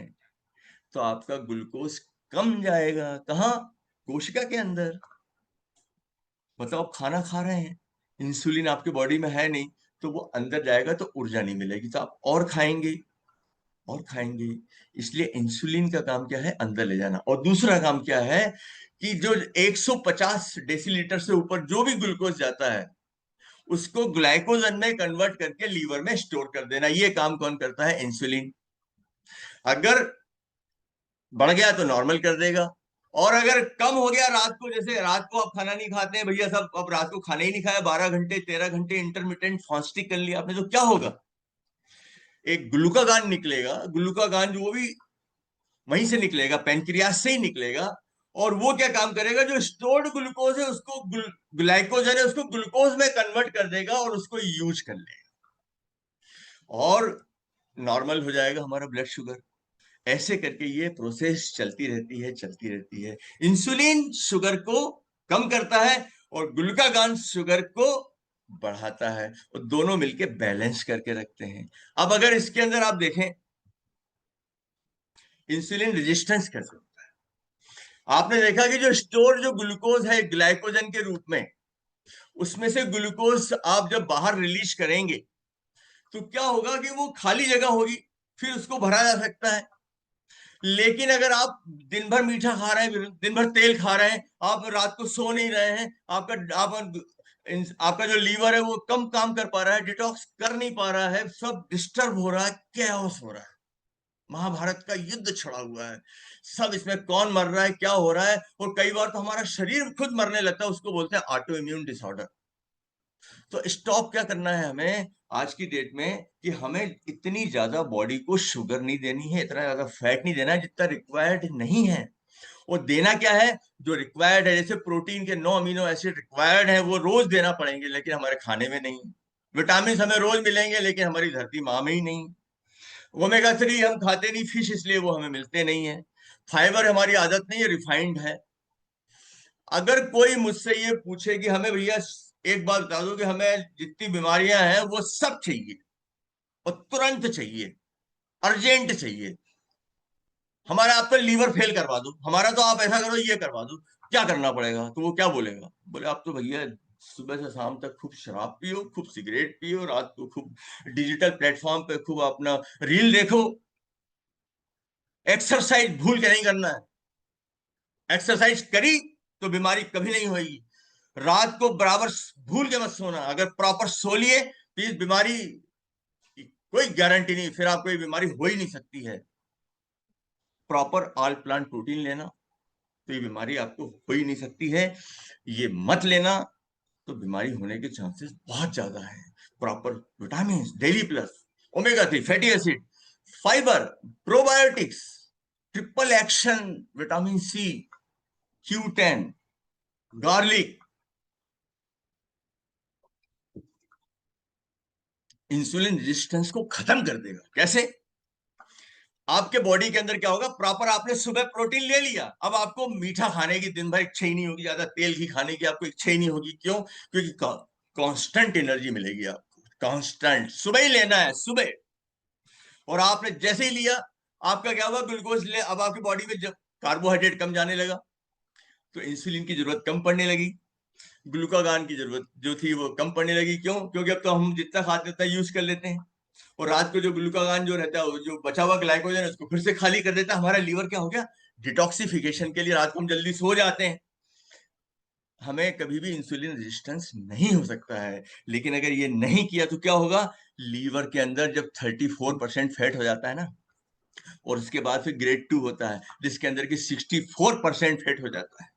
तो आपका ग्लूकोज कम जाएगा। कहाँ? कोशिका के अंदर। मतलब आप खाना खा रहे हैं, इंसुलिन आपके बॉडी में है नहीं, तो वो अंदर जाएगा तो ऊर्जा नहीं मिलेगी, तो आप और खाएंगे और खाएंगे। इसलिए इंसुलिन का काम क्या है? अंदर ले जाना। और दूसरा काम क्या है कि जो 150 डेसीलीटर से ऊपर जो भी ग्लूकोज जाता है उसको ग्लाइकोजन में कन्वर्ट करके लीवर में स्टोर कर देना। ये काम कौन करता है? इंसुलिन। अगर बढ़ गया तो नॉर्मल कर देगा, और अगर कम हो गया रात को, जैसे रात को आप खाना नहीं खाते हैं भैया, सब अब रात को खाना ही नहीं खाया, 12 घंटे 13 घंटे इंटरमिटेंट फास्टिंग कर लिया आपने, तो क्या होगा? एक ग्लूकागान निकलेगा, ग्लूकागान जो वो भी वहीं से निकलेगा, पैनक्रियास से ही निकलेगा। और वो क्या काम करेगा? जो स्टोर्ड ग्लूकोज है उसको, ग्लाइकोजन है उसको ग्लूकोज में कन्वर्ट कर देगा और उसको यूज कर लेगा, और नॉर्मल हो जाएगा हमारा ब्लड शुगर। ऐसे करके ये प्रोसेस चलती रहती है, चलती रहती है। इंसुलिन शुगर को कम करता है और ग्लूकागान शुगर को बढ़ाता है, और दोनों मिलके बैलेंस करके रखते हैं। अब अगर इसके अंदर आप देखें इंसुलिन रेजिस्टेंस कैसे होता है, आपने देखा कि जो स्टोर जो ग्लूकोज है ग्लाइकोजन के रूप में, उसमें से ग्लूकोज आप जब बाहर रिलीज करेंगे तो क्या होगा कि वो खाली जगह होगी, फिर उसको भरा जा सकता है। लेकिन अगर आप दिन भर मीठा खा रहे हैं, दिन भर तेल खा रहे हैं, आप रात को सो नहीं रहे हैं, आपका जो लीवर है वो कम काम कर पा रहा है, डिटॉक्स कर नहीं पा रहा है, सब डिस्टर्ब हो रहा है, कैओस हो रहा है, महाभारत का युद्ध छड़ा हुआ है, सब इसमें कौन मर रहा है, क्या हो रहा है, और कई बार तो हमारा शरीर खुद मरने लगता है, उसको बोलते हैं ऑटो इम्यून डिसऑर्डर। तो स्टॉप क्या करना है हमें आज की डेट में, कि हमें इतनी ज्यादा बॉडी को शुगर नहीं देनी है, इतना ज्यादा फैट नहीं देना है जितना रिक्वायर्ड नहीं है। और देना क्या है? जो रिक्वायर्ड है, जैसे प्रोटीन के 9 अमीनो एसिड रिक्वायर्ड है वो रोज देना पड़ेंगे, लेकिन हमारे खाने में नहीं। विटामिन हमें रोज मिलेंगे लेकिन हमारी धरती माँ में ही नहीं। ओमेगा 3 हम खाते नहीं फिश, इसलिए वो हमें मिलते नहीं है। फाइबर हमारी आदत नहीं है, रिफाइंड है। अगर कोई मुझसे ये पूछे कि हमें भैया एक बात बता दो कि हमें जितनी बीमारियां हैं वो सब चाहिए और तुरंत चाहिए, अर्जेंट चाहिए, हमारा आप तो लीवर फेल करवा दो, हमारा तो आप ऐसा करो ये करवा दो, क्या करना पड़ेगा? तो वो क्या बोलेगा? बोले आप तो भैया सुबह से शाम तक खूब शराब पियो, खूब सिगरेट पियो, रात को खूब डिजिटल प्लेटफॉर्म पे खूब अपना रील देखो, एक्सरसाइज भूल के नहीं करना है। एक्सरसाइज करी तो बीमारी कभी नहीं होगी। रात को बराबर भूल के मत सोना, अगर प्रॉपर सो लिए तो इस बीमारी की कोई गारंटी नहीं, फिर आपको ये बीमारी हो ही नहीं सकती है। प्रॉपर ऑल प्लांट प्रोटीन लेना, तो ये बीमारी आपको हो ही नहीं सकती है। ये मत लेना तो बीमारी होने के चांसेस बहुत ज्यादा है। Proper vitamin daily plus, omega 3 fatty acid, fibre, probiotics, triple action vitamin C, Q10, garlic insulin resistance को खत्म कर देगा। कैसे? आपके बॉडी के अंदर क्या होगा, प्रॉपर आपने सुबह प्रोटीन ले लिया, अब आपको मीठा खाने की दिन भर इच्छा ही नहीं होगी, ज्यादा तेल की खाने की आपको इच्छा ही नहीं होगी। क्यों? क्योंकि कांस्टेंट एनर्जी मिलेगी आपको, कांस्टेंट, सुबह ही लेना है, सुबह। और आपने जैसे ही लिया, आपका क्या हुआ, ग्लूकोज ले, अब आपकी बॉडी में जब कार्बोहाइड्रेट कम जाने लगा तो इंसुलिन की जरूरत कम पड़ने लगी, ग्लूकागान की जरूरत जो थी वो कम पड़ने लगी। क्यों? क्योंकि अब तो हम जितना खाते उतना यूज कर लेते हैं, और रात को जो ग्लूकागान जो रहता है, जो बचा हुआ ग्लाइकोजन है, उसको फिर से खाली कर देता है। हमारा लीवर क्या हो गया, डिटॉक्सिफिकेशन के लिए रात को हम जल्दी सो जाते हैं। हमें कभी भी इंसुलिन रेजिस्टेंस नहीं हो सकता है। लेकिन अगर ये नहीं किया तो क्या होगा, लीवर के अंदर जब 34% फैट हो जाता है ना, और उसके बाद फिर ग्रेड 2 होता है जिसके अंदर की 64% फैट हो जाता है,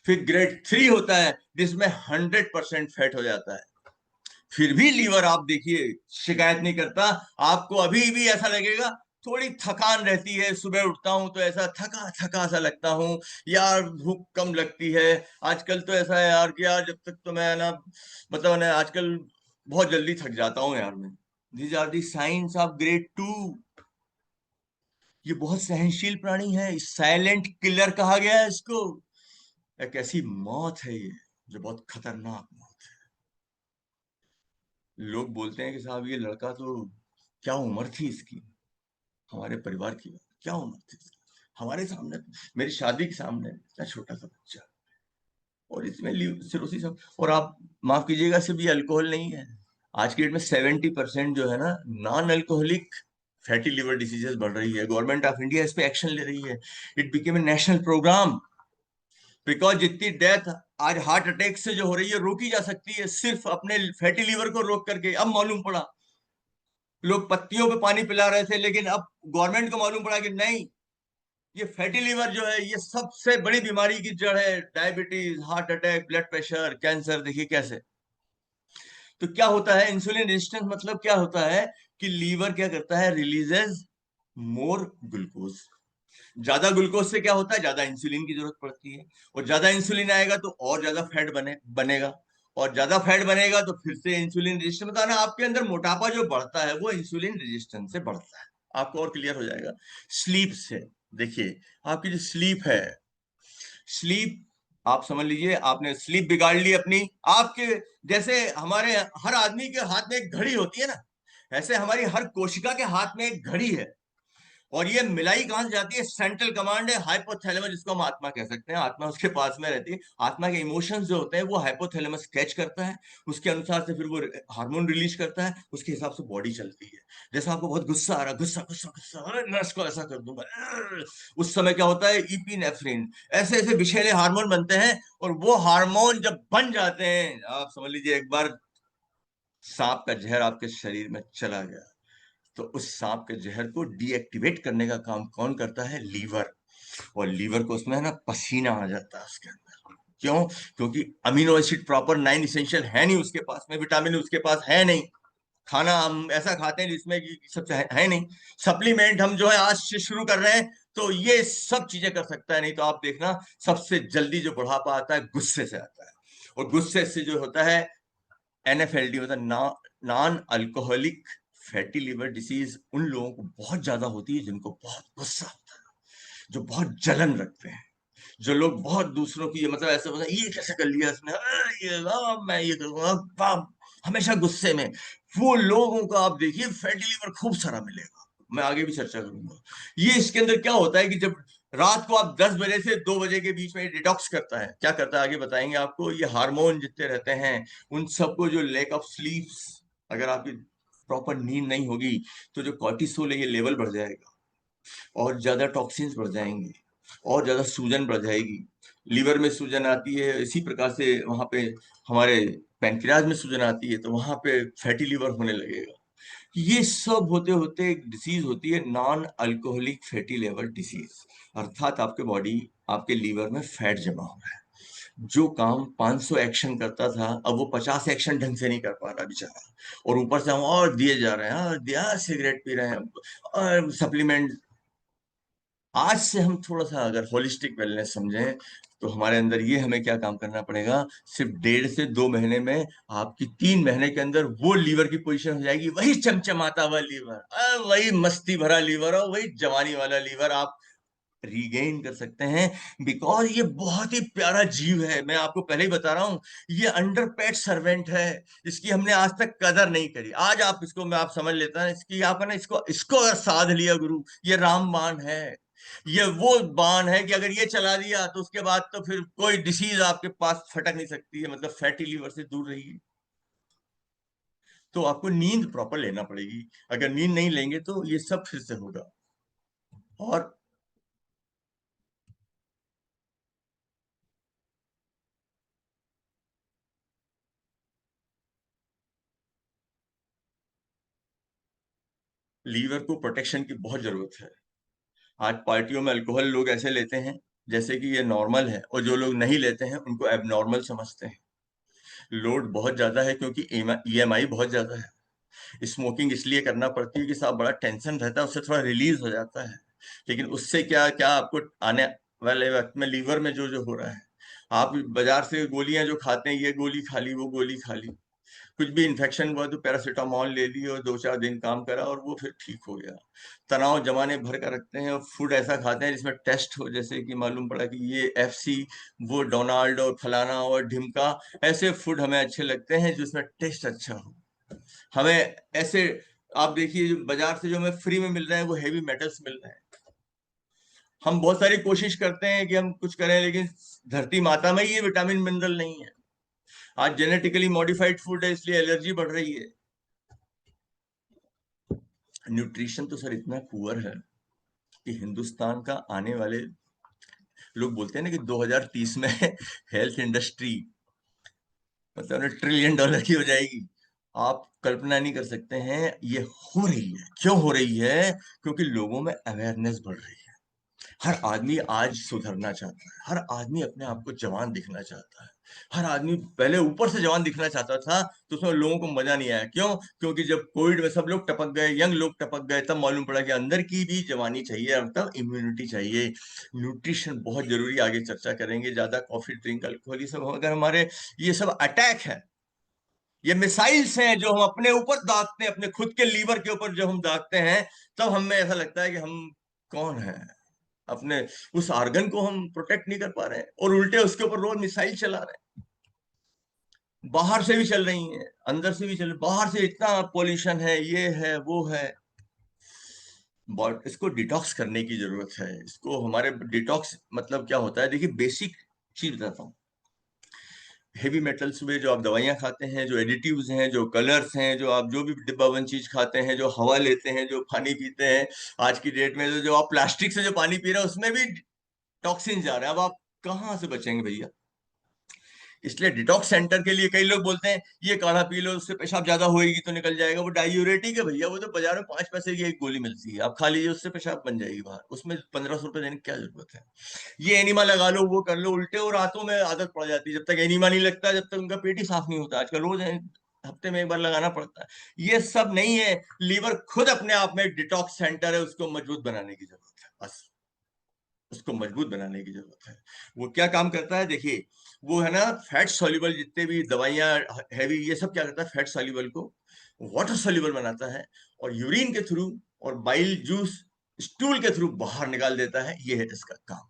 फिर ग्रेड 3 होता है जिसमें 100% फैट हो जाता है, फिर भी लीवर आप देखिए शिकायत नहीं करता। आपको अभी भी ऐसा लगेगा, थोड़ी थकान रहती है, सुबह उठता हूं तो ऐसा थका थका सा लगता हूं, यार भूख कम लगती है। आजकल तो ऐसा है यार कि यार जब तक तो मैं ना, मतलब ना आजकल बहुत जल्दी थक जाता हूँ यार मैं। These are the science of grade 2। ये बहुत सहनशील प्राणी है, साइलेंट किलर कहा गया है इसको। एक ऐसी मौत है ये जो बहुत खतरनाक मौत है। लोग बोलते हैं कि साहब ये लड़का तो, क्या उम्र थी इसकी, हमारे परिवार की क्या उम्र थी इसकी, हमारे सामने, मेरी शादी के सामने इतना छोटा सा बच्चा, और इसमें सिरोसिस। और आप माफ कीजिएगा, सिर्फ ये अल्कोहल नहीं है, आज की डेट में 70% जो है ना, non alcoholic fatty liver diseases बढ़ रही है। गवर्नमेंट ऑफ इंडिया इस पे एक्शन ले रही है। It became a national programme, because जितनी डेथ आज हार्ट अटैक से जो हो रही है रोकी जा सकती है सिर्फ अपने फैटी लिवर को रोक करके। अब मालूम पड़ा, लोग पत्तियों पे पानी पिला रहे थे, लेकिन अब गवर्नमेंट को मालूम पड़ा कि नहीं, ये फैटी लिवर जो है ये सबसे बड़ी बीमारी की जड़ है। Diabetes, heart attack, blood pressure, cancer, देखिए कैसे। तो क्या होता है इंसुलिन रेजिस्टेंस, मतलब क्या होता है कि लीवर क्या करता है, रिलीजेस मोर ग्लूकोज। ज्यादा ग्लूकोज से क्या होता है, ज्यादा इंसुलिन की जरूरत पड़ती है, और ज्यादा इंसुलिन आएगा तो और ज्यादा फैट बनेगा, और ज्यादा फैट बनेगा तो फिर से इंसुलिन रेजिस्टेंस। मतलब ना आपके अंदर मोटापा जो बढ़ता है वो इंसुलिन रेजिस्टेंस से बढ़ता है। आपको और क्लियर हो जाएगा स्लीप से। देखिए आपकी जो स्लीप है, स्लीप, आप समझ लीजिए आपने स्लीप बिगाड़ ली अपनी। आपके जैसे हमारे हर आदमी के हाथ में एक घड़ी होती है ना, ऐसे हमारी हर कोशिका के हाथ में एक घड़ी है। और ये मिलाई कहां से जाती है, सेंट्रल कमांड है, हाइपोथैलेमस, जिसको हम आत्मा कह सकते हैं, आत्मा उसके पास में रहती है। आत्मा के इमोशंस जो होते हैं वो हाइपोथैलेमस कैच करता है, उसके अनुसार से फिर वो हार्मोन रिलीज करता है, उसके हिसाब से बॉडी चलती है। जैसे आपको बहुत गुस्सा आ रहा है, गुस्सा गुस्सा गुस्सा, अरे मैं इसको ऐसा कर दूंगा, उस समय क्या होता है, इपिनेफ्रिन, ऐसे ऐसे विषैले हार्मोन बनते हैं। और वो हार्मोन जब बन जाते हैं, आप समझ लीजिए एक बार सांप का जहर आपके शरीर में चला गया, तो उस सांप के जहर को डीएक्टिवेट करने का काम कौन करता है, लीवर। और लीवर को उसमें है ना पसीना आ जाता है उसके अंदर। क्यों? क्योंकि अमीनो एसिड प्रॉपर 9 इसेंशियल है नहीं उसके पास में, विटामिन उसके पास है नहीं, खाना हम ऐसा खाते हैं जिसमें कि सब है नहीं, सप्लीमेंट हम जो है आज से शुरू कर रहे हैं, तो ये सब चीजें कर सकता है। नहीं तो आप देखना सबसे जल्दी जो बुढ़ापा आता है गुस्से से आता है, और गुस्से से जो होता है एनएफएलडी, मतलब non alcoholic fatty liver disease, उन लोगों को बहुत ज्यादा होती है जिनको बहुत गुस्सा होता है, जो बहुत जलन रखते हैं, जो लोग बहुत दूसरों की, मतलब ऐसा होता है ये कैसे कर लिया इसने, मैं ये करूंगा, हमेशा गुस्से में। वो लोगों को आप देखिए फैटी लिवर खूब सारा मिलेगा। मैं आगे भी चर्चा करूंगा। ये इसके अंदर क्या होता है कि जब रात को आप 10 बजे से 2 बजे के बीच में डिटॉक्स करता है, क्या करता है आगे बताएंगे आपको। ये हार्मोन जितने रहते हैं उन सबको, जो लैक ऑफ स्लीप, अगर आपकी प्रॉपर नींद नहीं होगी तो जो कॉर्टिसोल है ये लेवल बढ़ जाएगा, और ज्यादा टॉक्सिन्स बढ़ जाएंगे, और ज्यादा सूजन बढ़ जाएगी। लीवर में सूजन आती है, इसी प्रकार से वहां पे हमारे पैंक्रियाज में सूजन आती है, तो वहां पे फैटी लिवर होने लगेगा। ये सब होते होते एक डिसीज होती है non alcoholic fatty liver disease, अर्थात आपके बॉडी, आपके लीवर में फैट जमा हो रहा है। जो काम 500 एक्शन करता था अब वो 50 एक्शन ढंग से नहीं कर पा रहा बेचारा, और ऊपर से हम और दिए जा रहे हैं, और दिया सिगरेट पी रहे हैं, और सप्लीमेंट आज से हम थोड़ा सा अगर होलिस्टिक वेलनेस समझें तो हमारे अंदर ये हमें क्या काम करना पड़ेगा, सिर्फ 1.5 से 2 महीने में आपकी 3 महीने के अंदर वो लीवर की पोजीशन हो जाएगी, वही चमचमाता हुआ लीवर, वही मस्ती भरा लीवर और वही जवानी वाला लीवर आप रीगेन कर सकते हैं। बिकॉज ये बहुत ही प्यारा जीव है, मैं आपको पहले ही बता रहा हूं, ये अंडर पेट सर्वेंट है, इसकी हमने आज तक कदर नहीं करी। आज आप इसको, मैं आप समझ लेता है इसकी, आप है ना, इसको इसको अगर साध लिया गुरु, ये रामबाण है, ये वो बाण है कि अगर ये चला दिया तो उसके बाद तो फिर कोई डिसीज आपके पास फटक नहीं सकती है, मतलब फैटी लीवर से दूर रहिए। तो आपको नींद प्रॉपर लेना पड़ेगी, अगर नींद नहीं लेंगे तो ये सब फिर से होगा। और लीवर को प्रोटेक्शन की बहुत जरूरत है। आज पार्टियों में अल्कोहल लोग ऐसे लेते हैं जैसे कि ये नॉर्मल है, और जो लोग नहीं लेते हैं उनको एबनॉर्मल समझते हैं। लोड बहुत ज्यादा है क्योंकि ईएमआई बहुत ज्यादा है। स्मोकिंग इसलिए करना पड़ती है कि साहब बड़ा टेंशन रहता है, उससे थोड़ा रिलीज हो जाता है। लेकिन उससे क्या क्या आपको आने वाले वक्त में लीवर में जो जो हो रहा है, आप बाजार से गोलियां जो खाते हैं, ये गोली खा ली वो गोली खा ली, कुछ भी इन्फेक्शन हुआ तो पैरासीटामोल ले ली और 2-4 दिन काम करा और वो फिर ठीक हो गया। तनाव जमाने भर का रखते हैं और फूड ऐसा खाते हैं जिसमें टेस्ट हो, जैसे कि मालूम पड़ा कि ये एफसी, वो डोनाल्ड और फलाना और ढिमका, ऐसे फूड हमें अच्छे लगते हैं जिसमें टेस्ट अच्छा हो। हमें ऐसे, आप देखिए जो बाजार से जो हमें फ्री में मिल रहे हैं वो हैवी मेटल्स मिल रहे हैं। हम बहुत सारी कोशिश करते हैं कि हम कुछ करें, लेकिन धरती माता में ही ये विटामिन मिनरल नहीं है। आज जेनेटिकली मॉडिफाइड फूड है इसलिए एलर्जी बढ़ रही है। न्यूट्रिशन तो सर इतना पुअर है कि हिंदुस्तान का आने वाले, लोग बोलते हैं ना कि 2030 में हेल्थ इंडस्ट्री मतलब $1 ट्रिलियन की हो जाएगी। आप कल्पना नहीं कर सकते हैं, ये हो रही है। क्यों हो रही है? क्योंकि लोगों में अवेयरनेस बढ़ रही है। हर आदमी आज सुधरना चाहता है, हर आदमी अपने आप को जवान दिखना चाहता है। हर आदमी पहले ऊपर से जवान दिखना चाहता था तो उसमें लोगों को मजा नहीं आया। क्यों? क्योंकि जब कोविड में सब लोग टपक गए, यंग लोग टपक गए, तब मालूम पड़ा कि अंदर की भी जवानी चाहिए, अब तब इम्यूनिटी चाहिए। न्यूट्रिशन बहुत जरूरी, आगे चर्चा करेंगे। ज्यादा कॉफी ड्रिंक अल्कोहल ये सब, अगर हमारे ये सब अटैक है, ये मिसाइल्स हैं जो हम अपने ऊपर दागते हैं, अपने खुद के लीवर के ऊपर जो हम दागते हैं, तब हमें ऐसा लगता है कि हम कौन है। अपने उस आर्गन को हम प्रोटेक्ट नहीं कर पा रहे हैं और उल्टे उसके ऊपर रोज मिसाइल चला रहे हैं। बाहर से भी चल रही हैं, अंदर से भी चल रही, बाहर से इतना पॉल्यूशन है, ये है वो है। इसको डिटॉक्स करने की जरूरत है। इसको हमारे डिटॉक्स मतलब क्या होता है, देखिए बेसिक चीज बताता हूँ। हेवी मेटल्स में जो आप दवाइयां खाते हैं, जो एडिटिव्स हैं, जो कलर्स हैं, जो आप जो भी डिब्बाबंद चीज खाते हैं, जो हवा लेते हैं, जो पानी पीते हैं, आज की डेट में जो आप प्लास्टिक से जो पानी पी रहे हैं उसमें भी टॉक्सिन जा रहा है। अब आप कहाँ से बचेंगे भैया? इसलिए डिटॉक्स सेंटर के लिए कई लोग बोलते हैं ये काढ़ा पी लो, उससे पेशाब ज्यादा होएगी तो निकल जाएगा। वो डायूरेटिक है भैया, वो तो बाजार में 5 पैसे की एक गोली मिलती है, आप खा लीजिए, उससे पेशाब बन जाएगी बाहर, उसमें 1500 रुपए देने की क्या जरूरत है? ये एनिमा लगा लो, वो कर लो, उल्टे और रातों में आदत पड़ जाती है। जब तक एनिमा नहीं लगता, जब तक उनका पेट ही साफ नहीं होता। आजकल रोज हफ्ते में एक बार लगाना पड़ता है। ये सब नहीं है, लीवर खुद अपने आप में डिटॉक्स सेंटर है, उसको मजबूत बनाने की जरूरत है बस। उसको मजबूत बनाने की जरूरत है। वो क्या काम करता है देखिए, वो है ना, फैट सॉल्युबल जितने भी दवाइयां हैवी, ये सब क्या करता है, फैट सॉल्युबल को वाटर सॉल्युबल बनाता है और यूरिन के थ्रू और बाइल जूस स्टूल के थ्रू बाहर निकाल देता है। ये है इसका काम।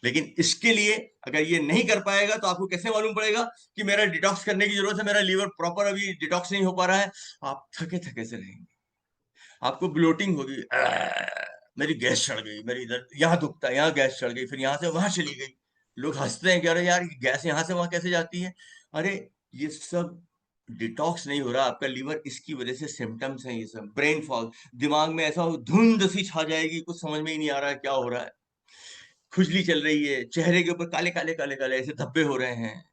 लेकिन इसके लिए अगर ये नहीं कर पाएगा तो आपको कैसे मालूम पड़ेगा कि मेरा डिटॉक्स करने की जरूरत है, मेरा लीवर प्रॉपर अभी डिटॉक्स नहीं हो पा रहा है? आप थके थके से रहेंगे, आपको ब्लोटिंग होगी, मेरी गैस चढ़ गई, मेरी इधर यहाँ दुखता है, यहाँ गैस चढ़ गई, फिर यहाँ से वहां चली गई। लोग हंसते हैं कि अरे यार गैस यहाँ से वहां कैसे जाती है? अरे ये सब डिटॉक्स नहीं हो रहा आपका लीवर, इसकी वजह से सिम्टम्स हैं ये सब। ब्रेन फॉग, दिमाग में ऐसा धुंध सी छा जाएगी, कुछ समझ में ही नहीं आ रहा है क्या हो रहा है। खुजली चल रही है, चेहरे के ऊपर काले काले काले काले ऐसे धब्बे हो रहे हैं,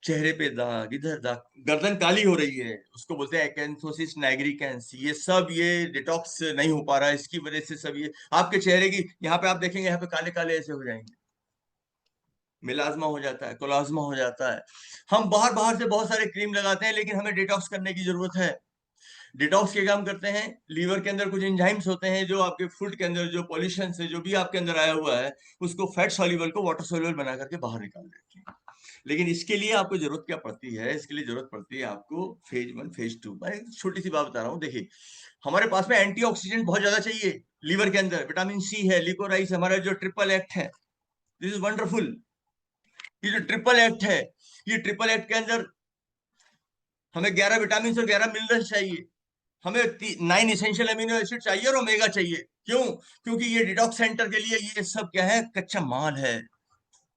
चेहरे पे दाग, इधर दाग, गर्दन काली हो रही है, उसको बोलते हैं एक्नेथोसिस नाइग्रिकेंस। ये सब ये डिटॉक्स नहीं हो पा रहा है, इसकी वजह से सब ये आपके चेहरे की, यहाँ पे आप देखेंगे यहाँ पे काले काले ऐसे हो जाएंगे, मिलाज्मा हो जाता है, कोलाज्मा हो जाता है। हम बाहर बाहर से बहुत सारे क्रीम लगाते हैं, लेकिन हमें डिटॉक्स करने की जरूरत है। डिटॉक्स के काम करते हैं, लीवर के अंदर कुछ एंजाइम्स होते हैं जो आपके फूड के अंदर जो पॉल्यूशन से जो भी आपके अंदर आया हुआ है उसको फैट सॉल्युबल को वाटर सॉल्युबल बना करके बाहर निकाल देते हैं। लेकिन इसके लिए आपको जरूरत क्या पड़ती है, इसके लिए जरूरत पड़ती है आपको फेज 1 फेज 2। मैं एक छोटी सी बात बता रहा हूँ, देखिए हमारे पास में एंटीऑक्सीडेंट बहुत ज्यादा चाहिए लीवर के अंदर, विटामिन सी है, लिकोराइस, हमारा जो ट्रिपल एक्ट है, दिस इज वंडरफुल। ये जो ट्रिपल एक्ट है, ये ट्रिपल एक्ट के अंदर हमें 11 विटामिन और 11 मिनरल्स चाहिए, हमें 9 इसेंशियल अमीनो एसिड चाहिए और ओमेगा चाहिए। क्यों? क्योंकि ये डिटॉक्स सेंटर के लिए ये सब क्या है, कच्चा माल है।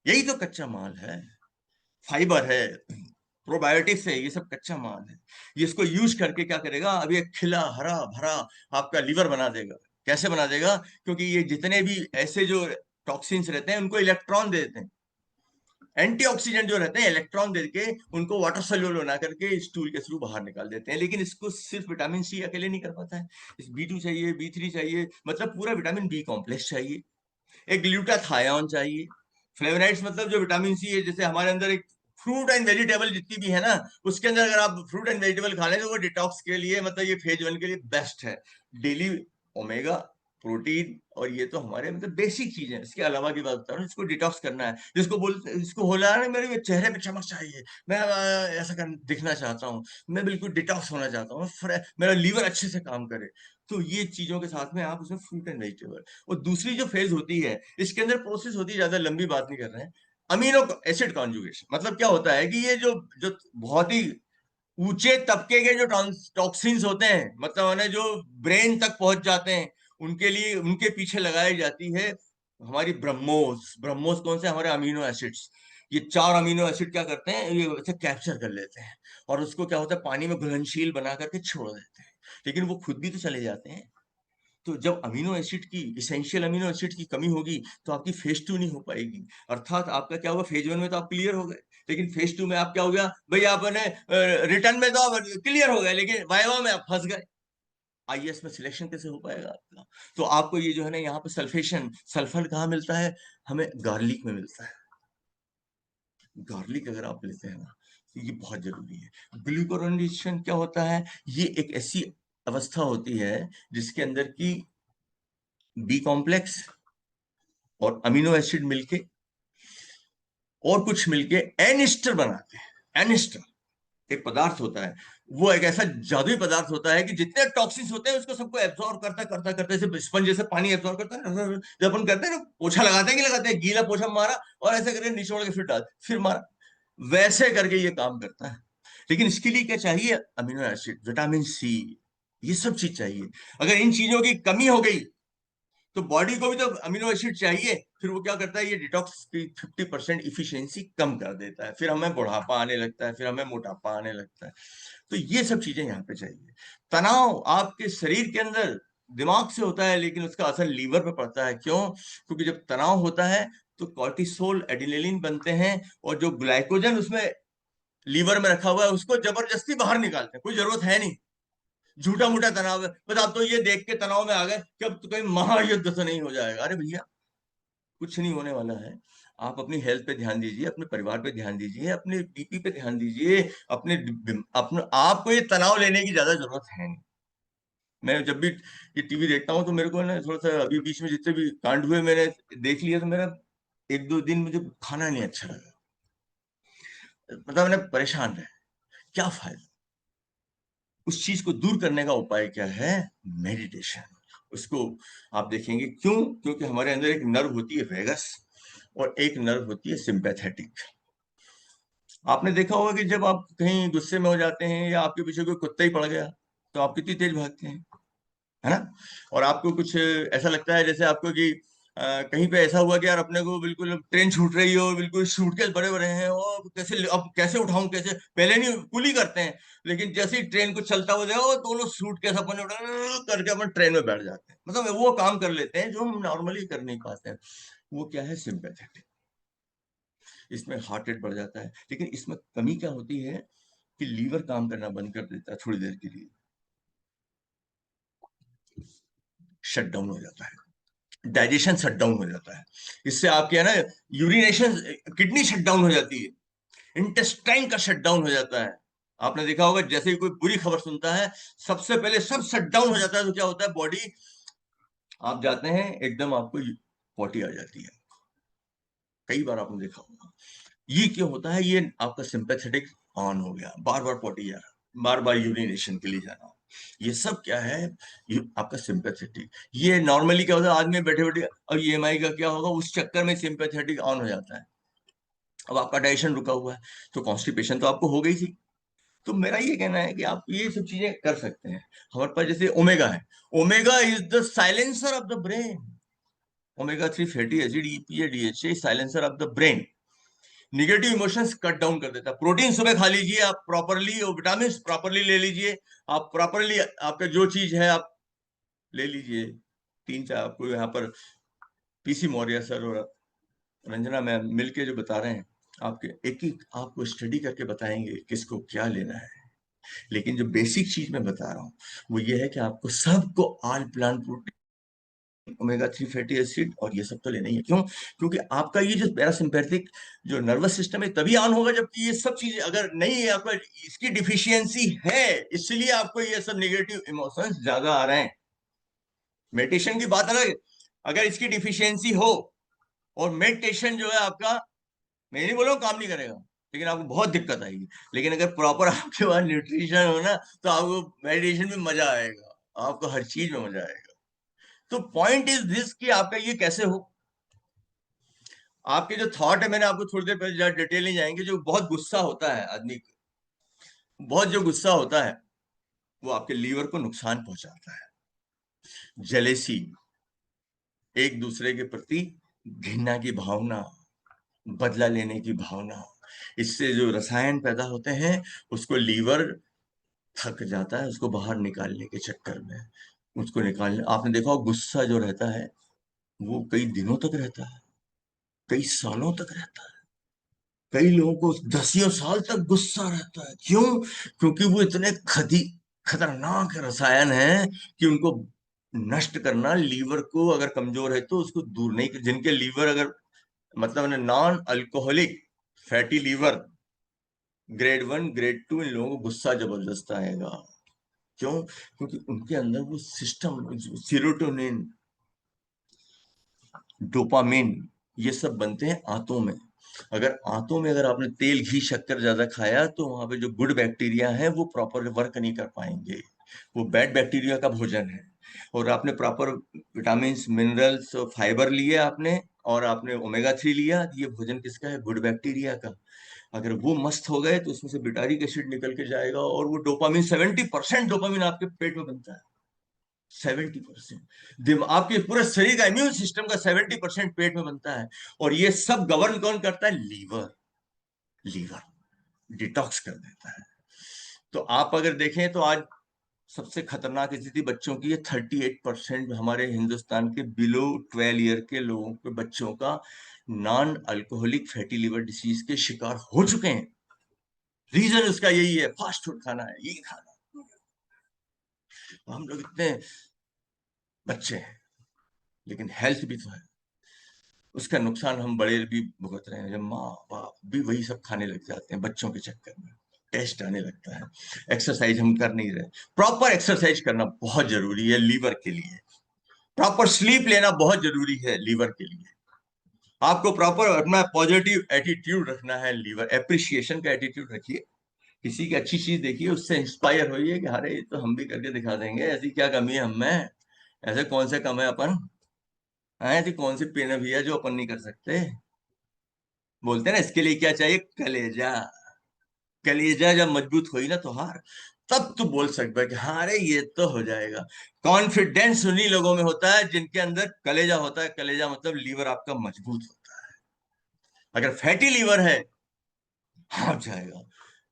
यही तो कच्चा माल है, फाइबर है, प्रोबायोटिक्स है, ये सब कच्चा माल है। ये इसको यूज करके क्या करेगा, अब ये खिला हरा भरा आपका लीवर बना देगा। कैसे बना देगा? क्योंकि ये जितने भी ऐसे जो टॉक्सिन्स रहते हैं उनको इलेक्ट्रॉन दे देते हैं। एंटीऑक्सीडेंट जो रहते हैं इलेक्ट्रॉन देके उनको वाटर सोल्यूबल बना करके स्टूल के थ्रू बाहर निकाल देते हैं। लेकिन इसको सिर्फ विटामिन सी अकेले नहीं कर पाता है, इस B2 चाहिए, B3 चाहिए, मतलब पूरा विटामिन बी कॉम्प्लेक्स चाहिए, एक ग्लूटाथायोन चाहिए, फ्लेवोनाइड्स मतलब जो विटामिन सी है, जैसे हमारे अंदर एक फ्रूट एंड वेजिटेबल जितनी भी है ना, उसके अंदर अगर आप फ्रूट एंड वेजिटेबल खा लें तो वो डिटॉक्स के लिए, मतलब ये फेज 1 के लिए बेस्ट है। डेली ओमेगा, प्रोटीन, और ये तो हमारे मतलब बेसिक चीजें हैं। इसके अलावा की बात बता रहा हूँ, जिसको डिटॉक्स करना है, जिसको बोलते, जिसको हो रहा है ना मेरे चेहरे पे चमक चाहिए, मैं ऐसा दिखना चाहता हूँ, मैं बिल्कुल डिटॉक्स होना चाहता हूँ, मेरा लीवर अच्छे से काम करे, तो ये चीजों के साथ में आप उसमें फ्रूट एंड वेजिटेबल। और दूसरी जो फेज होती है, इसके अंदर प्रोसेस होती है, ज्यादा लंबी बात नहीं कर रहे हैं, अमीनो एसिड कॉन्जुगेशन। मतलब क्या होता है कि ये जो जो बहुत ही ऊंचे तबके के जो टॉक्सिन्स होते हैं, मतलब उन्हें जो ब्रेन तक पहुंच जाते हैं, उनके लिए उनके पीछे लगाई जाती है हमारी ब्रह्मोस। ब्रह्मोस कौन से? हमारे अमीनो एसिड्स। ये 4 अमीनो एसिड क्या करते हैं, ये वैसे कैप्चर कर लेते हैं और उसको क्या होता है, पानी में घुलनशील बना करके छोड़ देते हैं। लेकिन वो खुद भी तो चले जाते हैं। तो जब अमीनो एसिड की, इसेंशियल अमीनो एसिड की कमी होगी तो आपकी फेज 2 नहीं हो पाएगी। अर्थात आपका क्या होगा, फेज 1 में तो आप क्लियर हो गए, लेकिन फेज 2 में आप क्या हो गया भाई, आपने रिटर्न में तो आप क्लियर हो गए लेकिन वाइवा में आप फंस गए। आईएएस में सिलेक्शन कैसे हो पाएगा आपका? तो आपको ये जो है ना, यहाँ पे सल्फेशन, सल्फर कहाँ मिलता है? हमें गार्लिक में मिलता है। गार्लिक अगर आप लेते हैं ना तो ये बहुत जरूरी है। ग्लूकोरोनेशन क्या होता है? ये एक ऐसी अवस्था होती है जिसके अंदर की बी कॉम्प्लेक्स और अमीनो एसिड मिलके और कुछ मिलके एनिस्टर बनाते हैं। एनिस्टर एक पदार्थ होता है, वो एक ऐसा जादुई पदार्थ होता है कि जितने टॉक्सिन्स होते हैं उसको सबको एब्जॉर्ब करता करता करता, जैसे स्पंज जैसे पानी एब्जॉर्ब करता है। जब अपन करते हैं ना, पोछा लगाते हैं कि लगाते हैं, गीला पोछा मारा और ऐसे करके निचोड़ के फिर डाल, फिर मारा, वैसे करके ये काम करता है। लेकिन इसके लिए क्या चाहिए? अमीनो एसिड, विटामिन सी, ये सब चीज चाहिए। अगर इन चीजों की कमी हो गई तो बॉडी को भी तो अमीनो एसिड चाहिए, फिर वो क्या करता है, ये डिटॉक्स की 50% इफिशियंसी कम कर देता है, फिर हमें बुढ़ापा आने लगता है, फिर हमें मोटापा आने लगता है। तो ये सब चीजें यहाँ पे चाहिए। तनाव आपके शरीर के अंदर दिमाग से होता है लेकिन उसका असर लीवर पे पड़ता है। क्यों? क्योंकि जब तनाव होता है तो कॉर्टिसोल, एड्रेनलिन बनते हैं और जो ग्लाइकोजन उसमें लीवर में रखा हुआ है उसको जबरदस्ती बाहर निकालते हैं। कोई जरूरत है नहीं, झूठा मूठा तनाव है बस। आप तो ये देख के तनाव में आ गए कि अब तो कहीं महायुद्ध तो नहीं हो जाएगा। अरे भैया, कुछ नहीं होने वाला है। आप अपनी हेल्थ पे ध्यान दीजिए, अपने परिवार पे ध्यान दीजिए, अपने बीपी पे ध्यान दीजिए, अपने अपने आपको ये तनाव लेने की ज्यादा जरूरत है नहीं। मैं जब भी ये टीवी देखता हूँ तो मेरे को ना थोड़ा सा, अभी बीच में जितने भी कांड हुए मैंने देख लिया, तो मेरा 1-2 दिन मुझे खाना नहीं अच्छा लगा, मतलब मैंने परेशान रहे। क्या फायदा? उस चीज को दूर करने का उपाय क्या है? मेडिटेशन। उसको आप देखेंगे क्यों? क्योंकि हमारे अंदर एक नर्व होती है वेगस और एक नर्व होती है सिंपैथेटिक। आपने देखा होगा कि जब आप कहीं गुस्से में हो जाते हैं या आपके पीछे कोई कुत्ता ही पड़ गया तो आप कितनी तेज भागते हैं, है ना? और आपको कुछ ऐसा लगता है जैसे आपको कि कहीं पे ऐसा हुआ कि यार अपने को बिल्कुल ट्रेन छूट रही हो, बिल्कुल सूटकेस बड़े बड़े हैं और कैसे, अब कैसे उठाऊं, कैसे, पहले नहीं कुली करते हैं, लेकिन जैसे ही ट्रेन को चलता हुआ जाए वो दोनों सूटकेस अपन उठा करके अपन ट्रेन में बैठ जाते हैं। मतलब वो काम कर लेते हैं जो हम नॉर्मली कर नहीं पाते हैं। वो क्या है? सिंपैथेटिक। इसमें हार्ट रेट बढ़ जाता है। लेकिन इसमें कमी क्या होती है कि लीवर काम करना बंद कर देता है थोड़ी देर के लिए, शट डाउन हो जाता है, डाइजेशन शट डाउन हो जाता है। इससे आपके है ना यूरिनेशन, किडनी शट डाउन हो जाती है, इंटेस्टाइन का शट डाउन हो जाता है, आपने देखा होगा जैसे ही कोई बुरी खबर सुनता है सबसे पहले सब शट डाउन हो जाता है, तो क्या होता है बॉडी, आप जाते हैं एकदम आपको पॉटी आ जाती है। कई बार आपने देखा होगा ये क्यों होता है, ये आपका सिंपैथेटिक ऑन हो गया, बार बार पॉटी जा रहा, बार बार यूरिनेशन के लिए जाना, ये सब क्या है, ये आपका सिंपैथेटिक। ये नॉर्मली क्या होता है आदमी बैठे बैठे, और ईएमआई का क्या होगा, उस चक्कर में सिंपैथेटिक ऑन हो जाता है। अब आपका डाइजेशन रुका हुआ है तो कॉन्स्टिपेशन तो आपको हो गई थी। तो मेरा ये कहना है कि आप ये सब चीजें कर सकते हैं। हमारे पास जैसे ओमेगा है, omega is the silencer of the brain. Omega 3 fatty acid EPA DHA silencer of the brain, negative emotions cut down कर देता है। प्रोटीन सुबह खा लीजिए आप प्रॉपरली, और विटामिन प्रॉपरली ले लीजिए आप प्रॉपरली, आपका जो चीज है आप ले लीजिए। तीन चार आपको यहाँ पर पीसी मौर्य सर और रंजना मैम मिलके जो बता रहे हैं, आपके एक एक आपको स्टडी करके बताएंगे किसको क्या लेना है। लेकिन जो बेसिक चीज मैं बता रहा हूँ वो ये है कि आपको सबको all plant protein, omega 3 fatty acid और ये सब तो लेना ही है। क्यों? क्योंकि आपका ये जो पैरासिम्पैथिक जो नर्वस सिस्टम है तभी ऑन होगा जबकि ये सब चीजें अगर नहीं है, आपका इसकी डिफिशियंसी है, इसलिए आपको ये सब नेगेटिव इमोशंस ज्यादा आ रहे हैं। मेडिटेशन की बात अलग है, अगर इसकी डिफिशियंसी हो, और मेडिटेशन जो है आपका, मैं नहीं बोल रहा हूँ काम नहीं करेगा, लेकिन आपको बहुत दिक्कत आएगी। लेकिन अगर प्रॉपर आपके पास न्यूट्रिशन हो ना, तो आपको मेडिटेशन में मजा आएगा, आपको हर चीज में मजा आएगा। तो पॉइंट इज दिस कि आपका ये कैसे हो, आपके जो थॉट है, मैंने आपको थोड़ी देर पहले ज्यादा डिटेल नहीं जाएंगे, जो बहुत गुस्सा होता है आदमी को, बहुत जो गुस्सा होता है वो आपके लीवर को नुकसान पहुंचाता है। जेलेसी, एक दूसरे के प्रति घृणा की भावना, बदला लेने की भावना, इससे जो रसायन पैदा होते हैं उसको लीवर थक जाता है, उसको बाहर निकालने के चक्कर में, उसको निकालने, आपने देखा हो गुस्सा जो रहता है वो कई दिनों तक रहता है, कई सालों तक रहता है। कई लोगों को दसियों साल तक गुस्सा रहता है। क्यों? क्योंकि वो इतने खतरनाक रसायन हैं कि उनको नष्ट करना, लीवर को अगर कमजोर है तो उसको दूर नहीं, जिनके लीवर अगर मतलब non alcoholic fatty liver grade 1 grade 2, इन लोगों को गुस्सा जबरदस्त आएगा। क्यों? क्योंकि उनके अंदर वो सिस्टम, सीरोटोनिन, डोपामिन, ये सब बनते हैं आंतों में। अगर आंतों में अगर आपने तेल घी शक्कर ज्यादा खाया तो वहां पे जो गुड बैक्टीरिया है वो प्रॉपर वर्क नहीं कर पाएंगे, वो बैड बैक्टीरिया का भोजन है। और आपने प्रॉपर विटामिन मिनरल्स और फाइबर लिए आपने, और आपने ओमेगा 3 लिया, ये भोजन किसका है? गुड बैक्टीरिया का। अगर वो मस्त हो गए तो उसमें से बिटारिक एसिड निकल के जाएगा, और वो डोपामिन 70% डोपामिन आपके पेट में बनता है। 70%, आपके पूरे शरीर का इम्यून सिस्टम का 70% पेट में बनता है। और ये सब गवर्न कौन करता है? लीवर। लीवर डिटॉक्स कर देता है। तो आप अगर देखें तो आज सबसे खतरनाक स्थिति बच्चों की है। 38% हमारे हिंदुस्तान के बिलो 12 ईयर के लोगों के बच्चों का non alcoholic fatty liver disease के शिकार हो चुके हैं। रीजन उसका यही है, फास्ट फूड खाना है, यही खाना। हम लोग इतने बच्चे हैं लेकिन हेल्थ भी तो है, उसका नुकसान हम बड़े भी भुगत रहे हैं, जब माँ बाप भी वही सब खाने लग जाते हैं बच्चों के चक्कर में, टेस्ट आने लगता है। एक्सरसाइज हम कर नहीं रहे। प्रॉपर एक्सरसाइज करना बहुत जरूरी है लीवर के लिए, प्रॉपर स्लीप लेना बहुत जरूरी है लीवर के लिए। आपको प्रॉपर अपना पॉजिटिव एटीट्यूड रखना है, लीवर एप्रिसिएशन का एटीट्यूड रखिए। किसी की अच्छी चीज देखिए, उससे इंस्पायर होइए कि अरे ये तो हम भी करके दिखा देंगे, ऐसी क्या कमी है हम में, ऐसे कौन से कम है अपन, ऐसी कौन सी पेन है भैया जो अपन नहीं कर सकते। बोलते हैं ना, इसके लिए क्या चाहिए? कलेजा। कलेजा जब मजबूत हुई ना तो हार, तब तू बोल सकता है कि हाँ अरे ये तो हो जाएगा। कॉन्फिडेंस उन्हीं लोगों में होता है जिनके अंदर कलेजा होता है। कलेजा मतलब लीवर आपका मजबूत होता है। अगर फैटी लीवर है, हाँ जाएगा।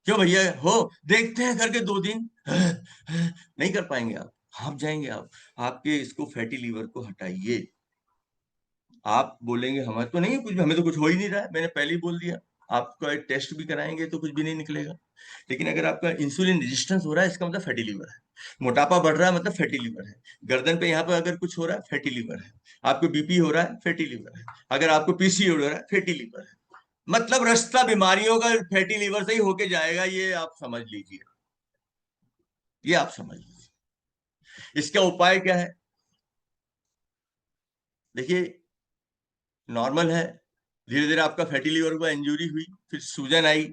क्यों भैया हो, देखते हैं करके 2 दिन नहीं कर पाएंगे आप, हाँ जाएंगे आप। आपके इसको फैटी लीवर को हटाइए। आप बोलेंगे हमारे तो नहीं है कुछ भी, हमें तो कुछ हो ही नहीं रहा है, मैंने पहले ही बोल दिया। आपका एक टेस्ट भी कराएंगे तो कुछ भी नहीं निकलेगा। लेकिन अगर आपका इंसुलिन रेजिस्टेंस हो रहा है, इसका मतलब फैटी लीवर है। मोटापा बढ़ रहा है मतलब फैटी लीवर है। गर्दन पे यहाँ पे अगर कुछ हो रहा है, फैटी लीवर है। आपको बीपी हो रहा है, फैटी लीवर है। अगर आपको पीसी हो रहा है, फैटी लीवर है। मतलब रास्ता बीमारियों का फैटी लीवर से ही होके जाएगा, ये आप समझ लीजिए, ये आप समझ लीजिए। इसका उपाय क्या है? देखिए, नॉर्मल है, धीरे धीरे आपका फैटी लीवर को इंजरी हुई, फिर सूजन आई,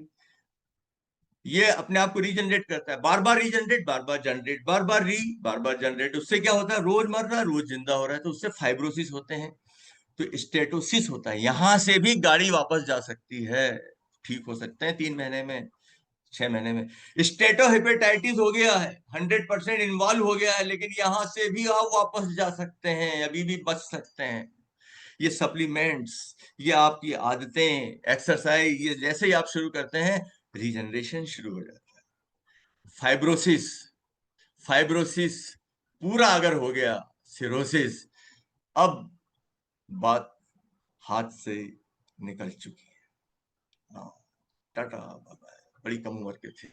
ये अपने आप को रीजनरेट करता है, बार बार रीजनरेट, बार बार जनरेट, बार बार जनरेट। उससे क्या होता है? रोज मर रहा है, रोज जिंदा हो रहा है, तो उससे फाइब्रोसिस होते हैं, तो स्टेटोसिस होता है। यहां से भी गाड़ी वापस जा सकती है, ठीक हो सकते हैं 3 महीने में, 6 महीने में। स्टेटो हेपेटाइटिस हो गया है, 100% इन्वॉल्व हो गया है, लेकिन यहां से भी आप वापस जा सकते हैं, अभी भी बच सकते हैं। ये सप्लीमेंट्स, ये आपकी आदतें, एक्सरसाइज, ये जैसे ही आप शुरू करते हैं, रीजनरेशन शुरू हो जाता है। फाइब्रोसिस, फाइब्रोसिस पूरा अगर हो गया, सिरोसिस, अब बात हाथ से निकल चुकी है। हाँ, टाटा बाबा, बड़ी कम उम्र के थे,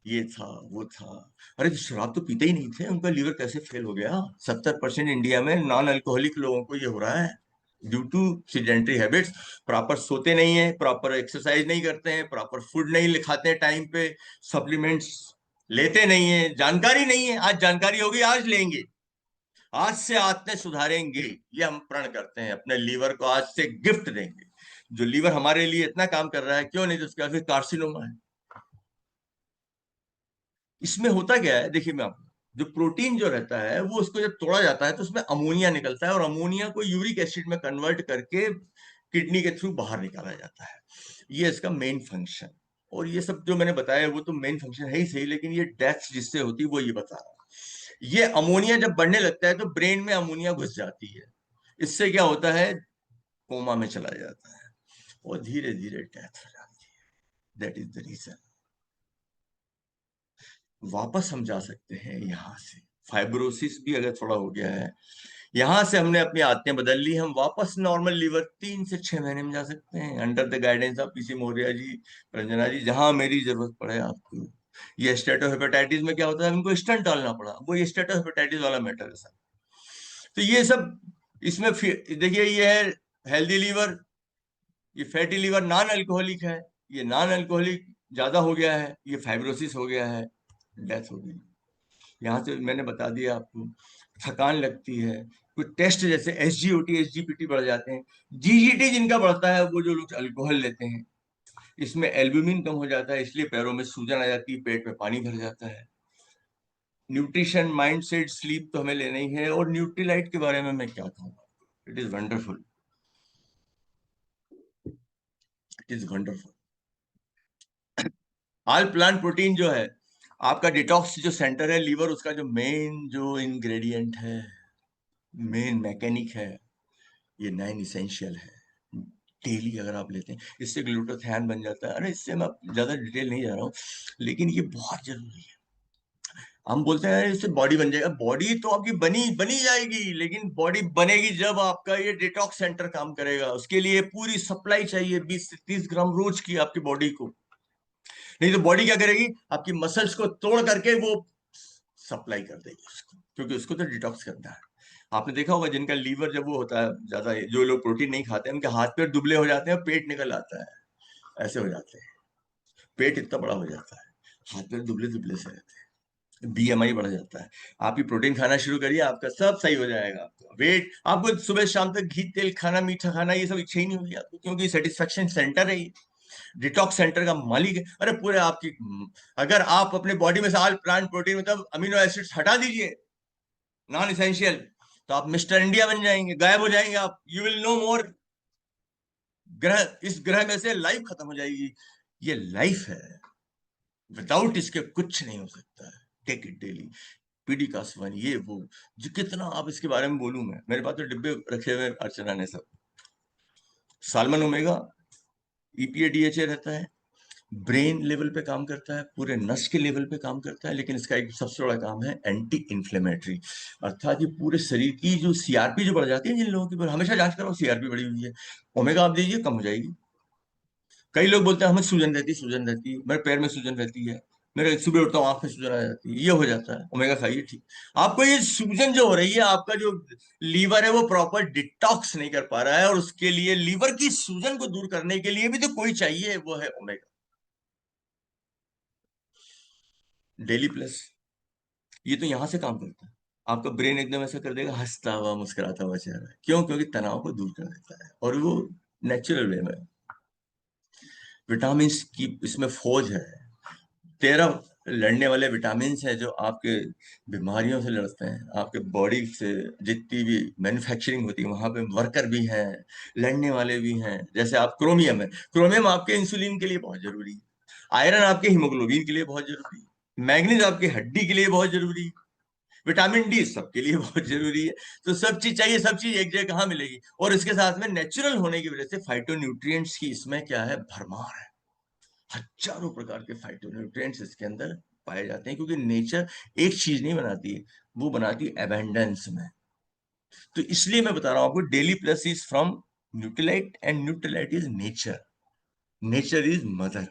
ये था वो था। अरे तो शराब तो पीते ही नहीं थे, उनका लीवर कैसे फेल हो गया? 70% इंडिया में नॉन अल्कोहलिक लोगों को ये हो रहा है, due to sedentary habits. Proper सोते नहीं है, प्रॉपर एक्सरसाइज नहीं करते हैं, प्रॉपर फूड नहीं खाते हैं टाइम पे, सप्लीमेंट्स लेते नहीं है, जानकारी नहीं है। आज जानकारी होगी, आज लेंगे, आज से आदतें सुधारेंगे, ये हम प्रण करते हैं, अपने लीवर को आज से गिफ्ट देंगे। जो लीवर हमारे लिए इतना काम कर रहा है, क्यों नहीं, तो उसके बाद कार्सिनोमा है। इसमें होता क्या है, देखिए मैं आपको, जो प्रोटीन जो रहता है वो उसको जब तोड़ा जाता है तो उसमें अमोनिया निकलता है, और अमोनिया को यूरिक एसिड में कन्वर्ट करके किडनी के थ्रू बाहर निकाला जाता है। ये इसका मेन फंक्शन। और ये सब जो मैंने बताया वो तो मेन फंक्शन है ही सही, लेकिन ये डेथ जिससे होती है वो ये बता रहा है। ये अमोनिया जब बढ़ने लगता है तो ब्रेन में अमोनिया घुस जाती है, इससे क्या होता है, कोमा में चला जाता है, और धीरे धीरे डेथ हो जाती है। That is the reason. वापस हम जा सकते हैं यहाँ से। फाइब्रोसिस भी अगर थोड़ा हो गया है, यहां से हमने अपनी आदतें बदल ली, हम वापस नॉर्मल लीवर 3 से 6 महीने में जा सकते हैं, under the guidance of PC Maurya ji, Ranjana ji, जहां मेरी जरूरत पड़े आपको। ये स्टेटोहेपेटाइटिस में क्या होता है, उनको स्टंट डालना पड़ा, वो ये स्टेटोहेपेटाइटिस वाला मैटर है सर। तो ये सब इसमें देखिए, ये है हेल्दी लीवर, ये फैटी लीवर नॉन अल्कोहलिक है, ये नॉन अल्कोहलिक ज्यादा हो गया है, ये फाइब्रोसिस हो गया है, डेथ हो गई। यहाँ से मैंने बता दिया आपको। थकान लगती है, कुछ टेस्ट जैसे एसजीओटी एसजीपीटी बढ़ जाते हैं। जीजीटी जिनका बढ़ता है वो जो लोग अल्कोहल लेते हैं, इसमें एल्ब्यूमिन कम हो जाता है, इसलिए पैरों में सूजन आ जाती है, पेट में पानी भर जाता है। न्यूट्रिशन, माइंड सेट, स्लीप तो हमें लेना ही है। और न्यूट्रीलाइट के बारे में मैं क्या कहूँ, it is wonderful, it is wonderful. All plant protein जो है, आपका डिटॉक्स जो सेंटर है लीवर, उसका जो मेन जो इंग्रेडिएंट है, मेन मैकेनिक है, ये 9 इसेंशियल है। डेली अगर आप लेते हैं, इससे ग्लूटाथायन बन जाता है। अरे इससे मैं ज्यादा डिटेल नहीं जा रहा हूँ, लेकिन ये बहुत जरूरी है। हम बोलते हैं इससे बॉडी बन जाएगा, बॉडी तो आपकी बनी बनी जाएगी, लेकिन बॉडी बनेगी जब आपका ये डिटॉक्स सेंटर काम करेगा। उसके लिए पूरी सप्लाई चाहिए, 20 से 30 ग्राम रोज की आपकी बॉडी को। नहीं तो बॉडी क्या करेगी, आपकी मसल्स को तोड़ करके वो सप्लाई कर देगी उसको, क्योंकि उसको तो डिटॉक्स करना है। आपने देखा होगा जिनका लीवर जब वो होता है ज्यादा, जो लोग प्रोटीन नहीं खाते हैं, उनके हाथ पैर दुबले हो जाते हैं, पेट निकल आता है, ऐसे हो जाते हैं, पेट इतना बड़ा हो जाता है, हाथ पैर दुबले दुबले से रहते हैं, बीएमआई बढ़ जाता है। आप ये प्रोटीन खाना शुरू करिए, आपका सब सही हो जाएगा। आपका वेट, आपको सुबह शाम तक घी तेल खाना, मीठा खाना, ये सब इच्छा ही नहीं होगी आपको, क्योंकि सेटिस्फेक्शन सेंटर है ये, डिटॉक्स सेंटर का मालिक है। अरे पूरे आपकी, अगर आप अपने बॉडी में से ऑल प्लांट प्रोटीन मतलब अमीनो एसिड्स हटा दीजिए, नॉन इसेंशियल, तो आप मिस्टर इंडिया बन जाएंगे, गायब हो जाएंगे आप, यू विल नो मोर। ग्रह, इस ग्रह में से लाइफ खत्म हो जाएगी। ये लाइफ है, विदाउट इसके कुछ नहीं हो सकता है। Take it daily, PD Kaswan, ये वो, जो कितना आप इसके बारे में बोलूं मैं, मेरे पास तो डिब्बे रखे हुए अर्चना ने सब। सालमन ओमेगा, ईपीए डीएचए रहता है, ब्रेन लेवल पे काम करता है, पूरे नस के लेवल पे काम करता है, लेकिन इसका एक सबसे बड़ा काम है एंटी इन्फ्लेमेटरी, अर्थात ये पूरे शरीर की जो सीआरपी जो बढ़ जाती है, जिन लोगों की, पर हमेशा जांच करो सीआरपी बढ़ी हुई है, ओमेगा आप दीजिए, कम हो जाएगी। कई लोग बोलते हैं हमें सूजन रहती है, सूजन रहती है, मेरे पैर में सूजन रहती है, मेरा सुबह उठता हूँ आंख में सूजन आ जाती है, ये हो जाता है, ओमेगा खाइए ठीक। आपको ये सूजन जो हो रही है, आपका जो लीवर है वो प्रॉपर डिटॉक्स नहीं कर पा रहा है, और उसके लिए लीवर की सूजन को दूर करने के लिए भी तो कोई चाहिए, वो है ओमेगा। डेली प्लस, ये तो यहां से काम करता है, आपका ब्रेन एकदम ऐसा कर देगा, हंसता हुआ मुस्कुराता हुआ चेहरा। क्यों? क्योंकि तनाव को दूर कर देता है, और वो नेचुरल वे में। विटामिन की इसमें फौज है, 13 लड़ने वाले विटामिन है जो आपके बीमारियों से लड़ते हैं, आपके बॉडी से जितनी भी मैन्युफैक्चरिंग होती है वहां पे वर्कर भी हैं, लड़ने वाले भी हैं। जैसे आप क्रोमियम है, क्रोमियम आपके इंसुलिन के लिए बहुत जरूरी है, आयरन आपके हीमोग्लोबिन के लिए बहुत जरूरी है, मैग्नीज आपकी हड्डी के लिए बहुत जरूरी है, विटामिन डी सबके लिए बहुत जरूरी है। तो सब चीज चाहिए, सब चीज एक जगह कहाँ मिलेगी? और इसके साथ में नेचुरल होने की वजह से फाइटोन्यूट्रिएंट्स की इसमें क्या है, भरमार है। हजारों प्रकार के फाइटोन्यूट्रिएंट्स इसके अंदर पाए जाते हैं, क्योंकि नेचर एक चीज नहीं बनाती है, वो बनाती है एबेंडेंस में। तो इसलिए मैं बता रहा हूं आपको, daily plus is from Nutrilite, and Nutrilite is nature, nature is mother,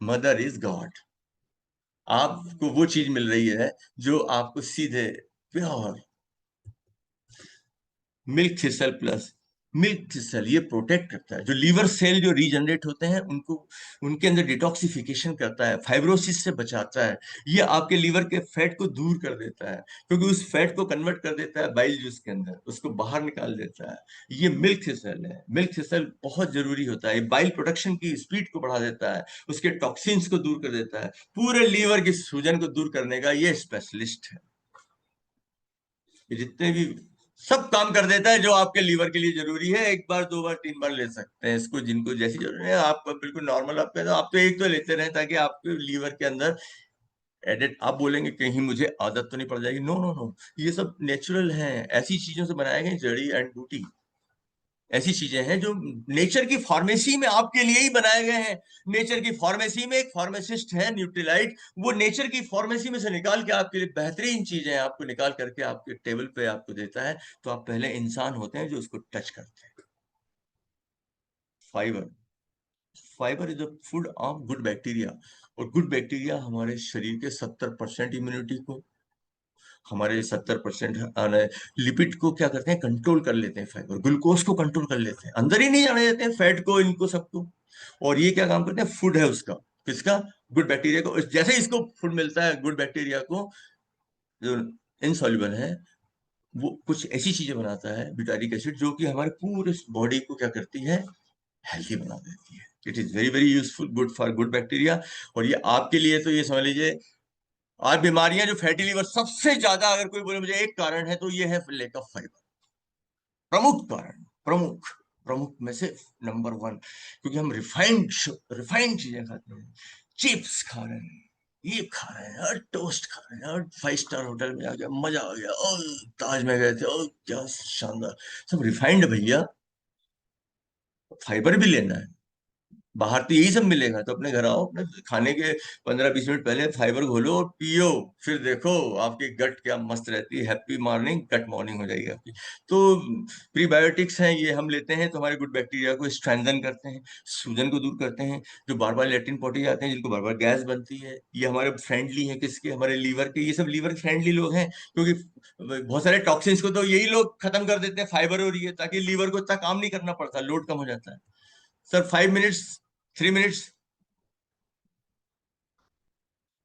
mother is God. आपको वो चीज मिल रही है जो आपको सीधे pure milk thistle plus. Milk thistle ये प्रोटेक्ट करता है, जो लीवर सेल जो रीजनरेट होते हैं उनको, उनके अंदर डिटॉक्सिफिकेशन करता है, फाइब्रोसिस से बचाता है, ये आपके लीवर के फैट को दूर कर देता है, क्योंकि उस फैट को कन्वर्ट कर देता है बाइल जूस के अंदर, उसको बाहर निकाल देता है। ये मिल्क थिसल है। मिल्क थिसल बहुत जरूरी होता है, बाइल प्रोडक्शन की स्पीड को बढ़ा देता है, उसके टॉक्सिन्स को दूर कर देता है, पूरे लीवर की सूजन को दूर करने का ये स्पेशलिस्ट है। ये जितने भी सब काम कर देता है जो आपके लीवर के लिए जरूरी है। एक बार, दो बार, तीन बार ले सकते हैं इसको, जिनको जैसी जरूरत है। आप बिल्कुल नॉर्मल, आप तो एक तो लेते रहे, ताकि आपके लीवर के अंदर एडिट, आप बोलेंगे कहीं मुझे आदत तो नहीं पड़ जाएगी, नो नो नो, ये सब नेचुरल है, ऐसी चीजों से बनाए गए, जड़ी एंड बूटी ऐसी चीजें हैं जो नेचर की फार्मेसी में आपके लिए ही बनाए गए हैं। नेचर की फार्मेसी में एक फार्मासिस्ट है न्यूट्रीलाइट, वो नेचर की फार्मेसी में से निकाल के आपके लिए बेहतरीन चीजें आपको निकाल करके आपके टेबल पे आपको देता है। तो आप पहले इंसान होते हैं जो उसको टच करते हैं। Fibre, fibre is the food of good bacteria, और गुड बैक्टीरिया हमारे शरीर के 70% इम्यूनिटी को, हमारे 70% लिपिड को क्या करते हैं, कंट्रोल कर लेते हैं। फाइबर ग्लूकोज को कंट्रोल कर लेते हैं, अंदर ही नहीं जाने देते हैं, फैट को, इनको सबको। और ये क्या काम करते हैं, फूड है उसका, किसका, गुड बैक्टीरिया को। जैसे ही इसको फूड मिलता है गुड बैक्टीरिया को, जो इनसॉल्युबल है, वो कुछ ऐसी चीजें बनाता है, ब्यूटारिक एसिड, जो कि हमारे पूरे बॉडी को क्या करती है, हेल्थी बना देती है। It is very very useful, good for good bacteria. और ये आपके लिए तो ये समझ लीजिए, आज बीमारियां जो फैटी लिवर सबसे ज्यादा, अगर कोई बोले मुझे एक कारण है, तो ये है लेक ऑफ फाइबर। प्रमुख कारण, प्रमुख प्रमुख में से नंबर वन। क्योंकि हम रिफाइंड रिफाइंड चीजें खाते हैं, चिप्स खा रहे हैं, ये खा रहे हैं, और टोस्ट खा रहे हैं, और 5 स्टार होटल में आ गया, मजा आ गया, और ताज में गए थे, और क्या शानदार, सब रिफाइंड भैया। फाइबर भी लेना है, बाहर तो यही सब मिलेगा, तो अपने घर आओ, अपने खाने के 15-20 मिनट पहले फाइबर घोलो और पियो, फिर देखो आपकी गट क्या मस्त रहती है। हैप्पी मॉर्निंग, गट मॉर्निंग हो जाएगी आपकी। तो प्रीबायोटिक्स हैं ये, हम लेते हैं तो हमारे गुड बैक्टीरिया को स्ट्रेंथन करते हैं, सूजन को दूर करते हैं। जो बार बार लेट्रिन पॉटी जाते हैं, जिनको बार बार गैस बनती है, ये हमारे फ्रेंडली है, किसके, हमारे लीवर के। ये सब लीवर फ्रेंडली लोग हैं, क्योंकि बहुत सारे टॉक्सिन्स को तो यही लोग खत्म कर देते हैं, फाइबर और ये, ताकि लीवर को इतना काम नहीं करना पड़ता, लोड कम हो जाता है। Sir 5 minutes, 3 minutes,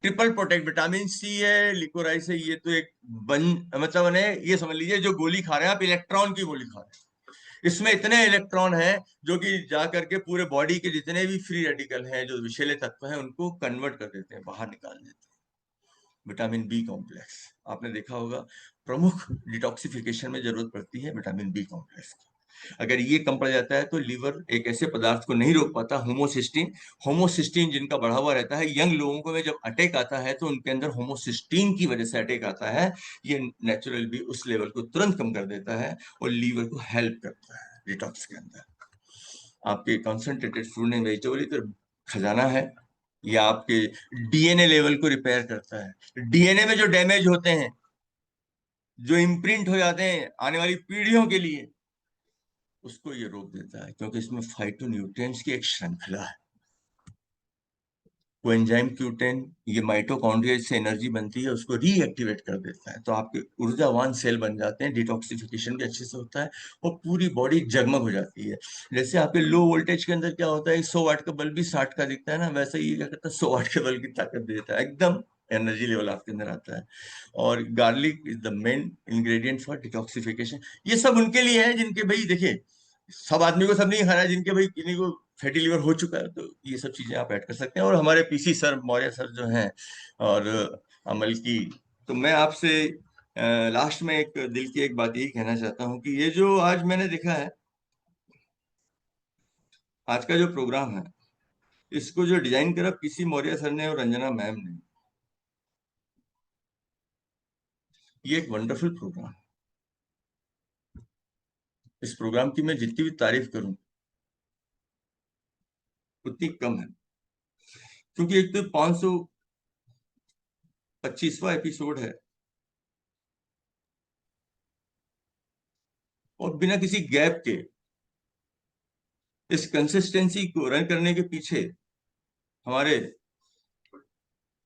triple protect, vitamin C है, लिकोराइस है, ये तो एक बन, मतलब ने ये समझ लीजिए, जो गोली खा रहे हैं आप, इलेक्ट्रॉन की गोली खा रहे हैं। इसमें इतने इलेक्ट्रॉन हैं जो कि जा करके पूरे बॉडी के जितने भी फ्री रेडिकल हैं, जो विषैले तत्व हैं, उनको कन्वर्ट कर देते हैं, बाहर निकाल देते हैं। विटामिन बी कॉम्प्लेक्स आपने देखा होगा, प्रमुख डिटॉक्सिफिकेशन में जरूरत पड़ती है विटामिन बी कॉम्प्लेक्स की। अगर ये कम पड़ जाता है तो लीवर एक ऐसे पदार्थ को नहीं रोक पाता, होमोसिस्टीन, होमोसिस्टीन जिनका बढ़ा हुआ रहता है, यंग लोगों को में जब अटैक आता है तो उनके अंदर होमोसिस्टीन की वजह से अटैक आता है। ये नेचुरल भी उस लेवल को तुरंत कम कर देता है और लीवर को हेल्प करता है डिटॉक्स के अंदर। आपके कॉन्सेंट्रेटेड फूड एंड वेजिटेबल तो खजाना है। ये आपके डीएनए लेवल को रिपेयर करता है। डीएनए में जो डैमेज होते हैं, जो इम्प्रिंट हो जाते हैं आने वाली पीढ़ियों के लिए, उसको ये रोक देता है, क्योंकि इसमें फाइटोन्यूट्रिएंट्स की एक श्रृंखला है। कोएंजाइम Q10 ये माइटोकॉन्ड्रिया से एनर्जी बनती है उसको रीएक्टिवेट कर देता है, तो आपके ऊर्जावान सेल बन जाते हैं, डिटॉक्सिफिकेशन भी अच्छे से होता है और पूरी बॉडी जगमग हो जाती है। जैसे आपके लो वोल्टेज के अंदर क्या होता है, 100 वाट का बल्ब भी 60 का दिखता है ना, वैसे ही ये क्या करता है, 100 वाट के बल्ब की ताकत देता है, एकदम एनर्जी लेवल आपके अंदर आता है। और garlic is the main ingredient for detoxification. ये सब उनके लिए है जिनके भाई देखिए, सब आदमी को सब नहीं खाना है, जिनके भाई किन्हीं को फैटी लिवर हो चुका है, तो ये सब चीजें आप ऐड कर सकते हैं। और हमारे पीसी सर, मौर्य सर जो हैं, और अमल की, तो मैं आपसे लास्ट में एक दिल की एक बात यही कहना चाहता हूँ कि ये जो आज मैंने देखा है, आज का जो प्रोग्राम है, इसको जो डिजाइन करा पीसी मौर्य सर ने और रंजना मैम ने, ये एक वंडरफुल प्रोग्राम है। इस प्रोग्राम की मैं जितनी भी तारीफ करूं उतनी कम है, क्योंकि एक तो 525वां एपिसोड है और बिना किसी गैप के इस कंसिस्टेंसी को रन करने के पीछे हमारे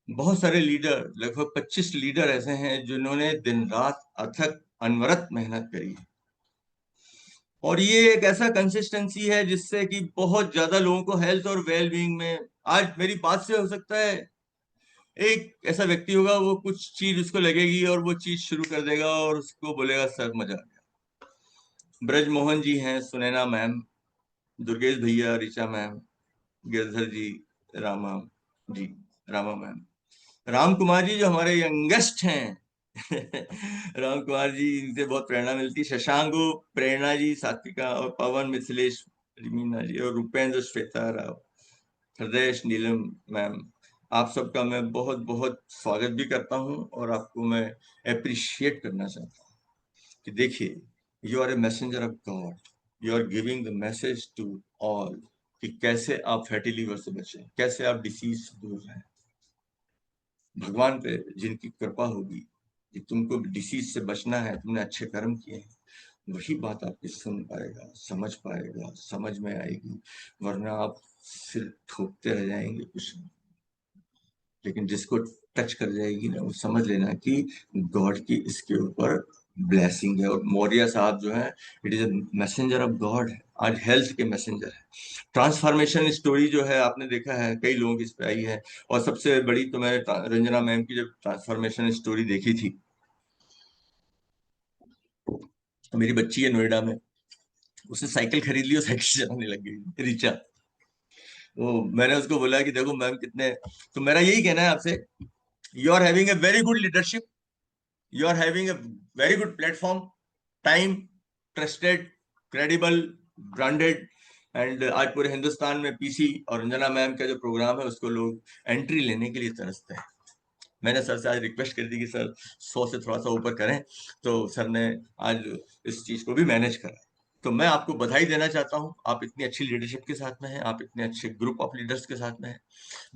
बहुत सारे लीडर, लगभग 25 लीडर ऐसे हैं जिन्होंने दिन रात अथक अनवरत मेहनत करी है। और ये एक ऐसा कंसिस्टेंसी है जिससे कि बहुत ज्यादा लोगों को हेल्थ और वेल बीइंग में, आज मेरी बात से हो सकता है एक ऐसा व्यक्ति होगा, वो कुछ चीज उसको लगेगी और वो चीज शुरू कर देगा और उसको बोलेगा सर मजा आ गया। ब्रज मोहन जी हैं, सुनैना मैम, दुर्गेश भैया, ऋचा मैम, गिरधर जी, रामा जी, रामा मैम, राम कुमार जी जो हमारे यंगेस्ट हैं राम कुमार जी, इनसे बहुत प्रेरणा मिलती है। शशांको, प्रेरणा जी, सात्विका और पवन, मिथिलेश, रीमीना जी और रूपेंद्र, श्वेता राव, हृदय, नीलम मैम, आप सबका मैं बहुत बहुत स्वागत भी करता हूं और आपको मैं अप्रिशिएट करना चाहता हूं कि देखिए, you are a messenger of God, you are giving the message to all कि कैसे आप फैटी लिवर से बचें, कैसे आप डिसीज से दूर रहें। भगवान पे जिनकी कृपा होगी कि तुमको डिसीज से बचना है, तुमने अच्छे कर्म किए हैं, वही बात आपकी सुन पाएगा, समझ पाएगा, समझ में आएगी, वरना आप सिर ठोकते रह जाएंगे कुछ नहीं। लेकिन जिसको टच कर जाएगी ना, वो समझ लेना कि गॉड की इसके ऊपर ब्लेसिंग है। और मौर्य साहब जो है, it is a messenger of God है, आज हेल्थ के मैसेंजर है। ट्रांसफॉर्मेशन स्टोरी जो है आपने देखा है, कई लोगों की इस पे आई है, और सबसे बड़ी तो मैंने रंजना मैम की जब ट्रांसफॉर्मेशन स्टोरी देखी थी, तो मेरी बच्ची है नोएडा में, उसने साइकिल खरीद ली और साइकिल चलाने लग गई, रिचा। वो मैंने उसको बोला कि देखो मैम कितने, तो मेरा यही कहना है आपसे, you are having a very good leadership, you are having a very good platform, time, trusted, credible, branded, and आज पूरे हिंदुस्तान में पीसी और रंजना मैम का जो प्रोग्राम है उसको लोग एंट्री लेने के लिए तरसते हैं। मैंने सर से आज रिक्वेस्ट कर दी कि सर 100 से थोड़ा सा ऊपर करें, तो सर ने आज इस चीज को भी मैनेज करा। तो मैं आपको बधाई देना चाहता हूं, आप इतनी अच्छी लीडरशिप के साथ में हैं, आप इतने अच्छे ग्रुप ऑफ लीडर्स के साथ में हैं।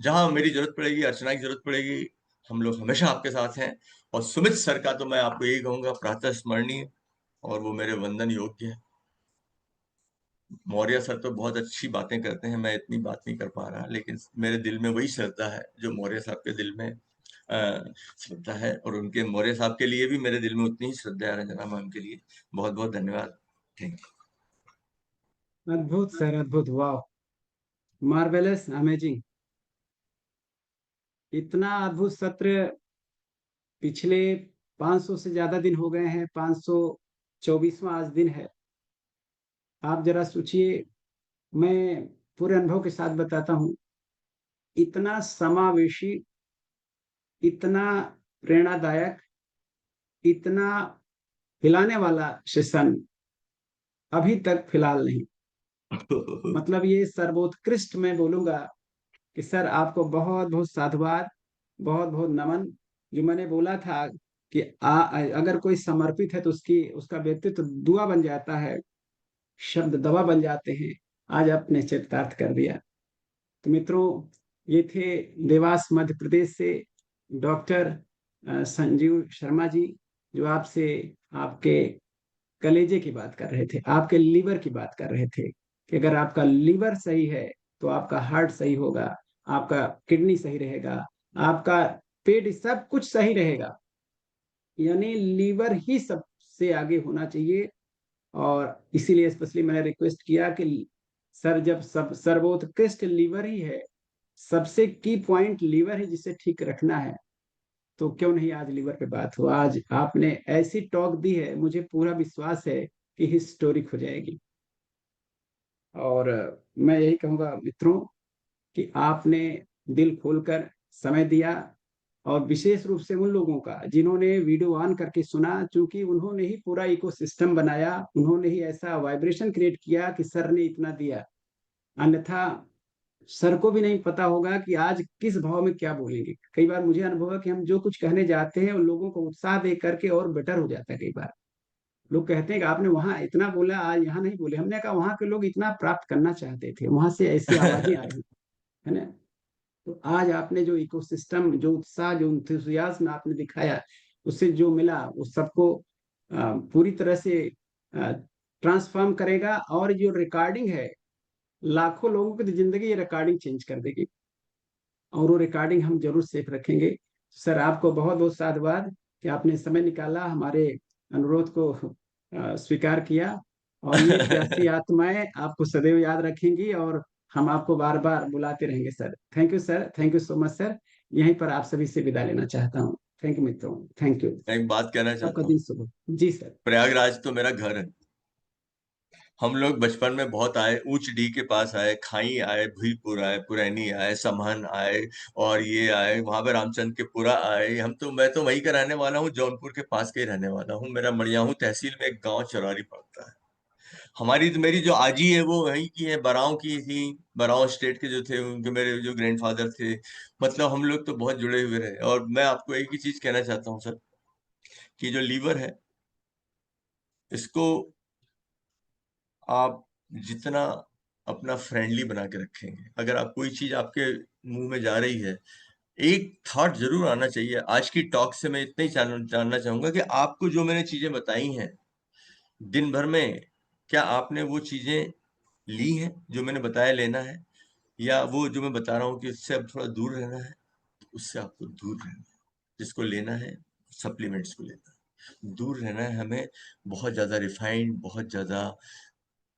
जहां मेरी जरूरत पड़ेगी, अर्चना की जरूरत पड़ेगी, हम लोग हमेशा आपके साथ हैं। और सुमित सर का तो मैं आपको यही कहूंगा, प्रातः स्मरणीय, और वो मेरे वंदन योग्य है। मौर्य सर तो बहुत अच्छी बातें करते हैं, मैं इतनी बात नहीं कर पा रहा, लेकिन मेरे दिल में वही श्रद्धा है जो मौर्य साहब के दिल में श्रद्धा है, और उनके मौर्य साहब के लिए भी मेरे दिल में उतनी ही श्रद्धा है, रंजना मैम के लिए। बहुत बहुत धन्यवाद, थैंक अद्भुत सर, अद्भुत, वाह, मार्वेलस, अमेजिंग। इतना अद्भुत सत्र पिछले 500 से ज्यादा दिन हो गए हैं, 524वां आज दिन है। आप जरा सोचिए, मैं पूरे अनुभव के साथ बताता हूँ, इतना समावेशी, इतना प्रेरणादायक, इतना हिलाने वाला सेशन अभी तक फिलहाल नहीं। यू। मतलब ये सर्वोत्कृष्ट मैं बोलूंगा कि सर आपको बहुत बहुत साधुवाद, बहुत बहुत नमन। जो मैंने बोला था कि अगर कोई समर्पित है तो उसकी उसका व्यक्तित्व तो दुआ बन जाता है, शब्द दवा बन जाते हैं। आज आपने चितार्थ कर दिया। तो मित्रों, ये थे देवास मध्य प्रदेश से डॉक्टर संजीव शर्मा जी, जो आपसे आपके कलेजे की बात कर रहे थे, आपके लीवर की बात कर रहे थे कि अगर आपका लीवर सही है तो आपका हार्ट सही होगा, आपका किडनी सही रहेगा, आपका पेट, सब कुछ सही रहेगा। यानी लीवर ही सबसे आगे होना चाहिए। और इसीलिए स्पेशली मैंने रिक्वेस्ट किया कि सर, जब सब सर्वोत्कृष्ट लीवर ही है, सबसे की पॉइंट लीवर है जिसे ठीक रखना है, तो क्यों नहीं आज लीवर पे बात हो। आज आपने ऐसी टॉक दी है, मुझे पूरा विश्वास है कि हिस्टोरिक हो जाएगी। और मैं यही कहूँगा मित्रों कि आपने दिल खोलकर समय दिया, और विशेष रूप से उन लोगों का जिन्होंने वीडियो ऑन करके सुना, क्योंकि उन्होंने ही पूरा इकोसिस्टम बनाया, उन्होंने ही ऐसा वाइब्रेशन क्रिएट किया कि सर ने इतना दिया। अन्यथा सर को भी नहीं पता होगा कि आज किस भाव में क्या बोलेंगे। कई बार मुझे अनुभव है कि हम जो कुछ कहने जाते हैं, उन लोगों को उत्साह दे करके और बेटर हो जाता है। कई बार लोग कहते हैं कि आपने वहां इतना बोला, आज यहाँ नहीं बोले। हमने कहा वहां के लोग इतना प्राप्त करना चाहते थे, वहां से ऐसी आवाजें आ रही है ना। तो आज आपने जो इकोसिस्टम, जो उत्साह, जो इंथुसियाज्म आपने दिखाया, उससे जो मिला वो सबको पूरी तरह से ट्रांसफॉर्म करेगा। और जो रिकॉर्डिंग है, लाखों लोगों की तो जिंदगी ये रिकॉर्डिंग चेंज कर देगी, और वो रिकॉर्डिंग हम जरूर सेफ रखेंगे। सर, आपको बहुत बहुत साधुवाद कि आपने समय निकाला, हमारे अनुरोध को स्वीकार किया। और ये प्यासी आत्माएं आपको सदैव याद रखेंगी, और हम आपको बार बार बुलाते रहेंगे sir. Thank you sir, thank you so much sir. यहीं पर आप सभी से विदा लेना चाहता हूँ। थैंक यू मित्रों, थैंक यू। मैं एक बात कहना आपका चाहता हूँ। दिन शुभ हो। जी सर। प्रयागराज तो मेरा घर है। हम लोग बचपन में बहुत आए, ऊंच डी के पास आए, खाई आए, भूईपुर आए, पुरैनी आए, समहन आए, और ये आए, वहां पे रामचंद्र के पुरा आए। मैं तो वहीं का रहने वाला हूँ, जौनपुर के पास के ही रहने वाला हूँ। मेरा मड़ियाहू तहसील में एक गांव चरारी पड़ता है। मेरी जो आजी है वो वहीं की है, बराव की थी। बराव स्टेट के जो थे, उनके मेरे जो ग्रैंडफादर थे। मतलब हम लोग तो बहुत जुड़े हुए रहे। और मैं आपको एक ही चीज कहना चाहता हूँ सर, कि जो लीवर है, इसको आप जितना अपना फ्रेंडली बना के रखेंगे, अगर आप कोई चीज आपके मुंह में जा रही है, एक थॉट जरूर आना चाहिए। आज की टॉक से मैं इतना ही जानना चाहूंगा कि आपको जो मैंने चीजें बताई हैं दिन भर में, क्या आपने वो चीजें ली हैं जो मैंने बताया लेना है, या वो जो मैं बता रहा हूँ कि उससे अब थोड़ा दूर रहना है, तो उससे आपको दूर रहना है। जिसको लेना है, सप्लीमेंट्स को लेना है। दूर रहना है हमें, बहुत ज्यादा रिफाइंड, बहुत ज्यादा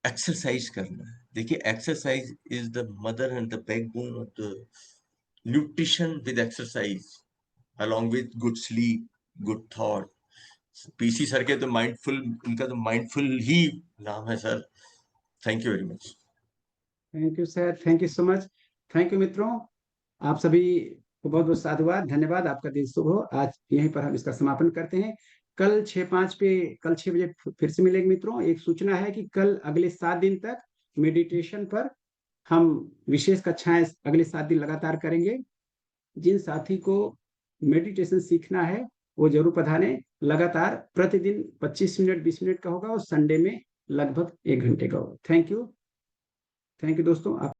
एक्सरसाइज करना है। देखिए, exercise is the mother and the backbone of the nutrition. With exercise along with good sleep, good thought. PC sir के तो माइंडफुल, उनका तो माइंडफुल ही नाम है sir. Thank you very much. Thank you sir, thank you so much. Thank you मित्रों, आप सभी को बहुत बहुत साधुवाद, धन्यवाद। आपका दिन शुभ हो। आज यहीं पर हम इसका समापन करते हैं। कल 6:05 पे, कल 6 बजे फिर से मिलेंगे मित्रों। एक सूचना है कि कल अगले 7 दिन तक मेडिटेशन पर हम विशेष कक्षाएं अगले 7 दिन लगातार करेंगे। जिन साथी को मेडिटेशन सीखना है वो जरूर पधारें। लगातार प्रतिदिन 25 मिनट 20 मिनट का होगा, और संडे में लगभग 1 घंटे का होगा। थैंक यू, थैंक यू दोस्तों।